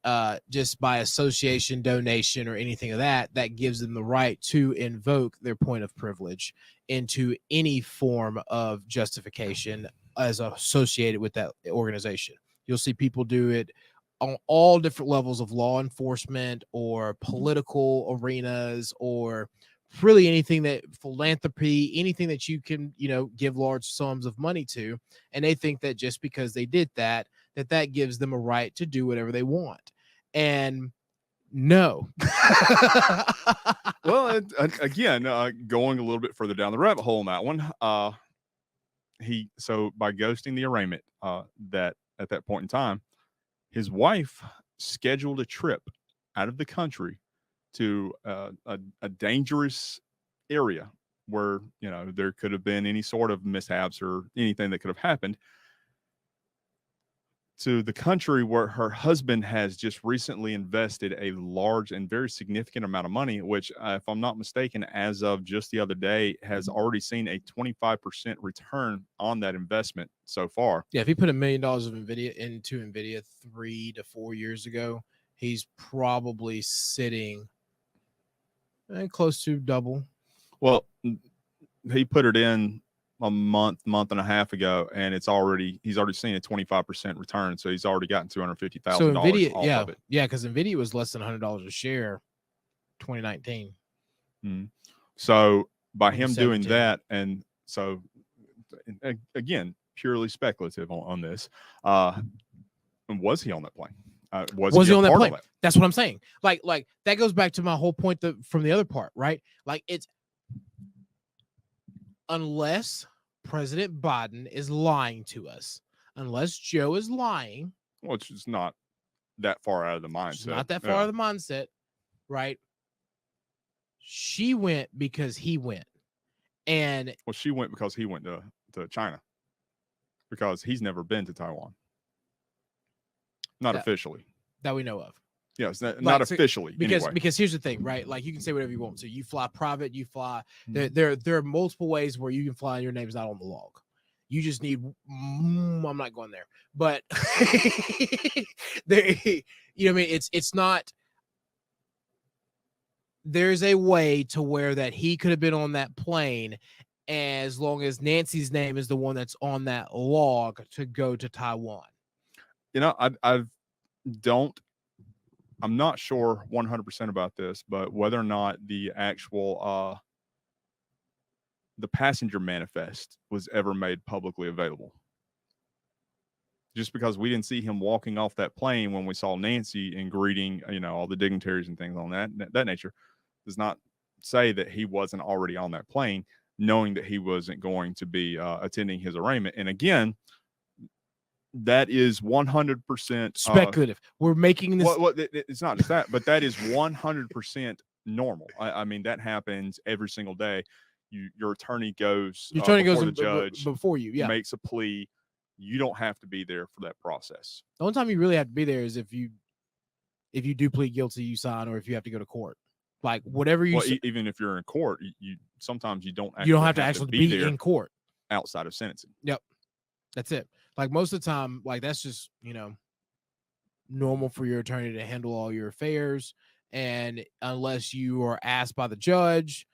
Speaker 2: just by association, donation, or anything of that gives them the right to invoke their point of privilege into any form of justification as associated with that organization. You'll see people do it on all different levels of law enforcement or political arenas or really anything that philanthropy, anything that you can, give large sums of money to. And they think that just because they did that gives them a right to do whatever they want. And no.
Speaker 1: Well, again, going a little bit further down the rabbit hole in that one, so by ghosting the arraignment, that at that point in time, his wife scheduled a trip out of the country to a dangerous area where there could have been any sort of mishaps or anything that could have happened, to the country where her husband has just recently invested a large and very significant amount of money, which, if I'm not mistaken, as of just the other day, has already seen a 25% return on that investment so far.
Speaker 2: Yeah, if he put $1 million of into NVIDIA 3 to 4 years ago, he's probably sitting close to double.
Speaker 1: Well, he put it in a month and a half ago, and he's already seen a 25% return. So he's already gotten $250,000 off of it.
Speaker 2: Yeah, because NVIDIA was less than $100 a share 2019.
Speaker 1: So by him doing that, and so again, purely speculative on this, was he on that plane? Was he on that plane?
Speaker 2: That's what I'm saying. Like that goes back to my whole point from the other part, right? Like, it's unless President Biden is lying to us, unless Joe is lying,
Speaker 1: which is not that far out of the mindset.
Speaker 2: It's not that far out of the mindset, right? She went because he went, and
Speaker 1: she went because he went to China, because he's never been to Taiwan. Not officially.
Speaker 2: That we know of.
Speaker 1: Yes, not officially.
Speaker 2: Because here's the thing, right? Like, you can say whatever you want. So you fly private, you fly. There are multiple ways where you can fly and your name's not on the log. You just need. I'm not going there, but there. You know what I mean? It's not. There's a way to where that he could have been on that plane, as long as Nancy's name is the one that's on that log to go to Taiwan.
Speaker 1: I'm not sure 100% about this, but whether or not the actual the passenger manifest was ever made publicly available. Just because we didn't see him walking off that plane when we saw Nancy and greeting, all the dignitaries and things on that nature, does not say that he wasn't already on that plane, knowing that he wasn't going to be attending his arraignment. And again, That is 100%
Speaker 2: speculative. We're making this.
Speaker 1: It's not just that, but that is 100% normal. I mean, that happens every single day. Your attorney goes before the judge,
Speaker 2: before you, yeah,
Speaker 1: makes a plea. You don't have to be there for that process.
Speaker 2: The only time you really have to be there is if you do plead guilty, you sign, or if you have to go to court. Like whatever you.
Speaker 1: Even if you're in court, you sometimes you don't.
Speaker 2: You don't have to actually be there in court
Speaker 1: outside of sentencing.
Speaker 2: Yep, that's it. Like most of the time, like that's just normal for your attorney to handle all your affairs, and unless you are asked by the judge,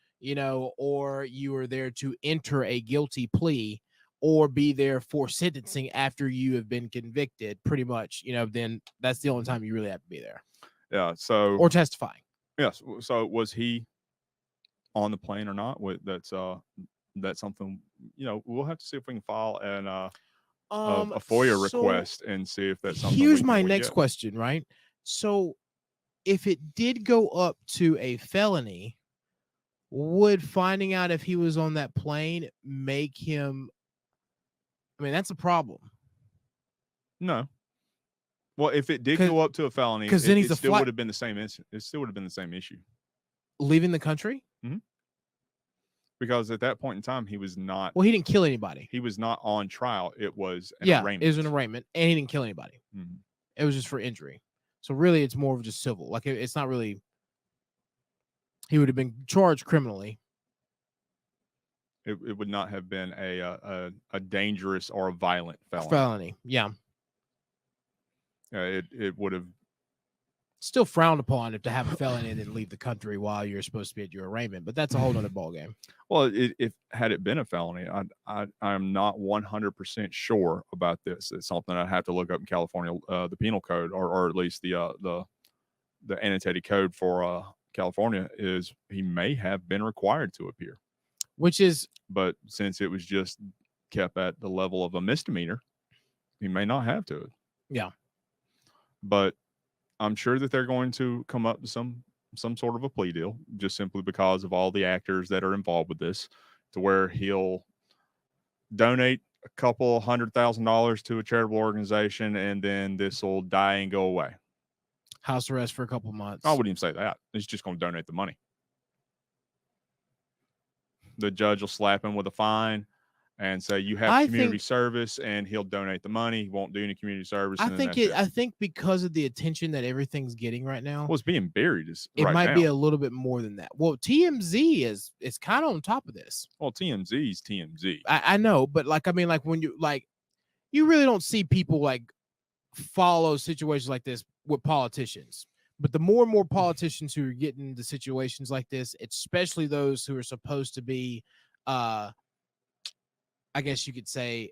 Speaker 2: or you are there to enter a guilty plea or be there for sentencing after you have been convicted, pretty much, then that's the only time you really have to be there.
Speaker 1: Yeah. So
Speaker 2: or testifying.
Speaker 1: Yes. So was he on the plane or not? That's something we'll have to see if we can file a FOIA request and see if that's something.
Speaker 2: Here's my next question, right? So if it did go up to a felony, would finding out if he was on that plane make him? I mean, that's a problem.
Speaker 1: No. Well, if it did go up to a felony,
Speaker 2: because then it still
Speaker 1: would have been the same. It still would have been the same issue.
Speaker 2: Leaving the country.
Speaker 1: Mm-hmm. Because at that point in time, he was not.
Speaker 2: Well, he didn't kill anybody.
Speaker 1: He was not on trial. It was an arraignment.
Speaker 2: It was an arraignment, and he didn't kill anybody.
Speaker 1: Mm-hmm.
Speaker 2: It was just for injury. So really, it's more of just civil. Like it's not really. He would have been charged criminally.
Speaker 1: It would not have been a dangerous or a violent felony.
Speaker 2: Felony, yeah.
Speaker 1: It would have
Speaker 2: still frowned upon to have a felony and then leave the country while you're supposed to be at your arraignment, but that's a whole other ballgame.
Speaker 1: Well, if had it been a felony, I am not 100% sure about this. It's something I have to look up in California, the penal code, or at least the annotated code for California is he may have been required to appear, but since it was just kept at the level of a misdemeanor, he may not have to.
Speaker 2: Yeah.
Speaker 1: But I'm sure that they're going to come up with some sort of a plea deal, just simply because of all the actors that are involved with this, to where he'll donate a couple $100,000 to a charitable organization, and then this will die and go away.
Speaker 2: House arrest for a couple months.
Speaker 1: I wouldn't even say that. He's just going to donate the money. The judge will slap him with a fine and say you have community service, and he'll donate the money. He won't do any community service.
Speaker 2: I think because of the attention that everything's getting right now,
Speaker 1: it's being buried.
Speaker 2: It might be a little bit more than that. Well, TMZ is kind of on top of this.
Speaker 1: Well, TMZ is TMZ.
Speaker 2: I know, but when you really don't see people follow situations like this with politicians. But the more and more politicians who are getting into situations like this, especially those who are supposed to be, I guess you could say,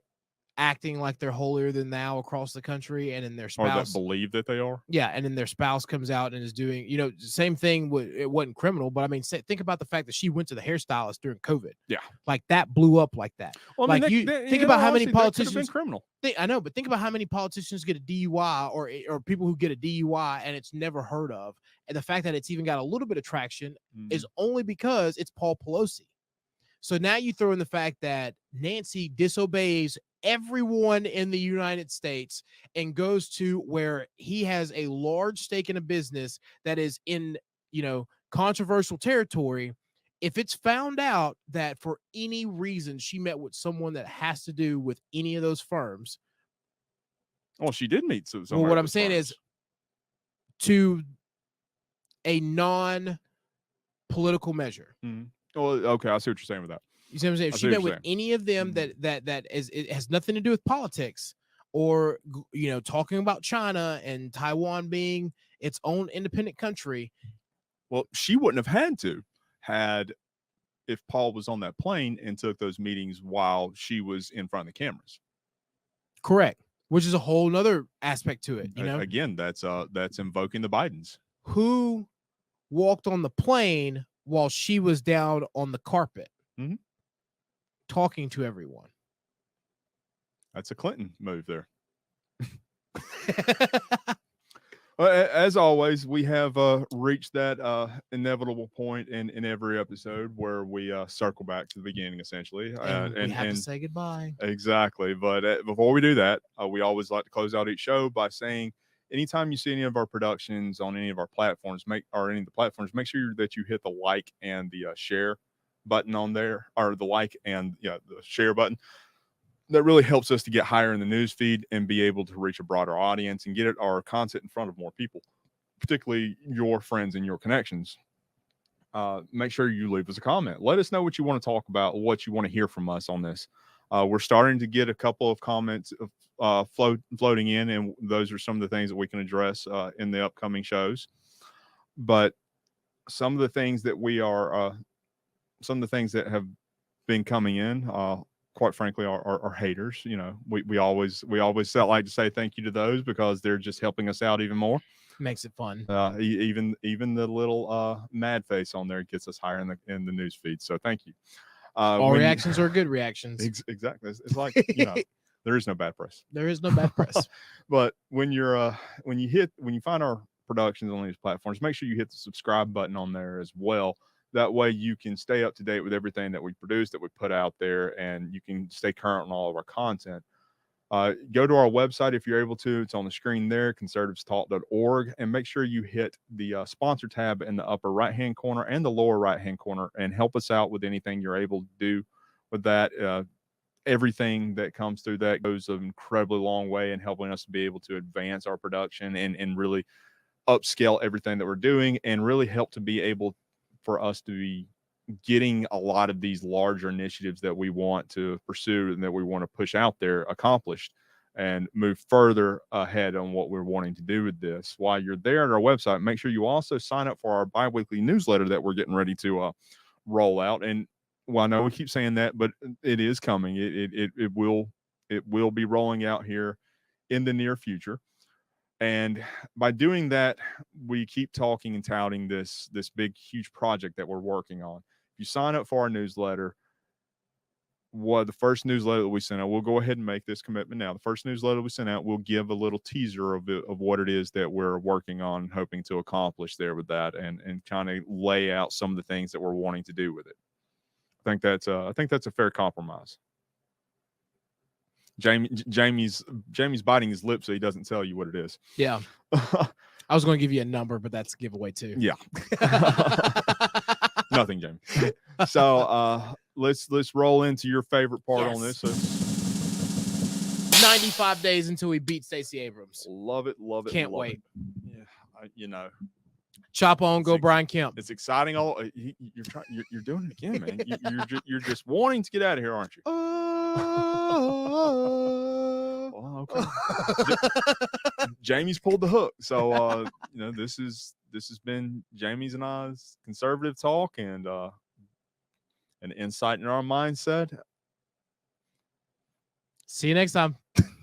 Speaker 2: acting like they're holier than thou across the country, and then their spouse,
Speaker 1: or that believe that they are.
Speaker 2: Yeah, and then their spouse comes out and is doing, same thing. It wasn't criminal, but I mean, think about the fact that she went to the hairstylist during COVID.
Speaker 1: Yeah,
Speaker 2: like that blew up like that.
Speaker 1: Well, I mean,
Speaker 2: think about how many politicians
Speaker 1: been criminal.
Speaker 2: I know, but think about how many politicians get a DUI or people who get a DUI and it's never heard of, and the fact that it's even got a little bit of traction is only because it's Paul Pelosi. So now you throw in the fact that Nancy disobeys everyone in the United States and goes to where he has a large stake in a business that is in, controversial territory. If it's found out that for any reason she met with someone that has to do with any of those firms.
Speaker 1: Well, she did meet some.
Speaker 2: Well, what I'm saying is to a non-political measure.
Speaker 1: Mm-hmm. Well, okay, I see what you're saying with that.
Speaker 2: You see what I'm saying? If she met with any of them that it has nothing to do with politics or, talking about China and Taiwan being its own independent country.
Speaker 1: Well, she wouldn't have had to if Paul was on that plane and took those meetings while she was in front of the cameras.
Speaker 2: Correct. Which is a whole nother aspect to it.
Speaker 1: Again, that's invoking the Bidens.
Speaker 2: Who walked on the plane while she was down on the carpet talking to everyone?
Speaker 1: That's a Clinton move there. Well, as always, we have reached that inevitable point in every episode where we circle back to the beginning, essentially,
Speaker 2: And we have to say goodbye.
Speaker 1: exactly. But before we do that, we always like to close out each show by saying, anytime you see any of our productions on any of our platforms, make sure that you hit the like and the share button on there, or the like and the share button. That really helps us to get higher in the news feed and be able to reach a broader audience and get our content in front of more people, particularly your friends and your connections. Make sure you leave us a comment. Let us know what you want to talk about, what you want to hear from us on this. We're starting to get a couple of comments floating in, and those are some of the things that we can address in the upcoming shows. But some of the things that have been coming in, quite frankly, are haters. We always like to say thank you to those, because they're just helping us out even more.
Speaker 2: Makes it fun.
Speaker 1: Even the little mad face on there gets us higher in the news feed. So thank you.
Speaker 2: All reactions are good reactions.
Speaker 1: Exactly. It's like there is no bad press.
Speaker 2: There is no bad press.
Speaker 1: But when you find our productions on these platforms, make sure you hit the subscribe button on there as well. That way you can stay up to date with everything that we produce, that we put out there, and you can stay current on all of our content. Go to our website if you're able to. It's on the screen there, conservativestalk.org, and make sure you hit the sponsor tab in the upper right-hand corner and the lower right-hand corner, and help us out with anything you're able to do with that. Everything that comes through that goes an incredibly long way in helping us to be able to advance our production and really upscale everything that we're doing, and really help to be able for us to be getting a lot of these larger initiatives that we want to pursue and that we want to push out there accomplished, and move further ahead on what we're wanting to do with this. While you're there at our website, make sure you also sign up for our bi-weekly newsletter that we're getting ready to roll out. And well, I know we keep saying that, but it is coming. It will be rolling out here in the near future. And by doing that, we keep talking and touting this big, huge project that we're working on. If you sign up for our newsletter, the first newsletter that we send out, we'll go ahead and make this commitment now. The first newsletter we send out, we'll give a little teaser of what it is that we're working on, hoping to accomplish there with that, and kind of lay out some of the things that we're wanting to do with it. I think that's a fair compromise. Jamie's biting his lip so he doesn't tell you what it is.
Speaker 2: Yeah. I was going to give you a number, but that's a giveaway too.
Speaker 1: Yeah. Nothing, Jamie. So let's roll into your favorite part on this. So,
Speaker 2: 95 days until we beat Stacey Abrams.
Speaker 1: Love it.
Speaker 2: Can't wait.
Speaker 1: Yeah,
Speaker 2: chop on, go Brian Kemp.
Speaker 1: It's exciting. You're doing it again, man. You're just wanting to get out of here, aren't you? Well, okay. Jamie's pulled the hook, so this has been Jamie's and I's conservative talk, and an insight in our mindset.
Speaker 2: See you next time.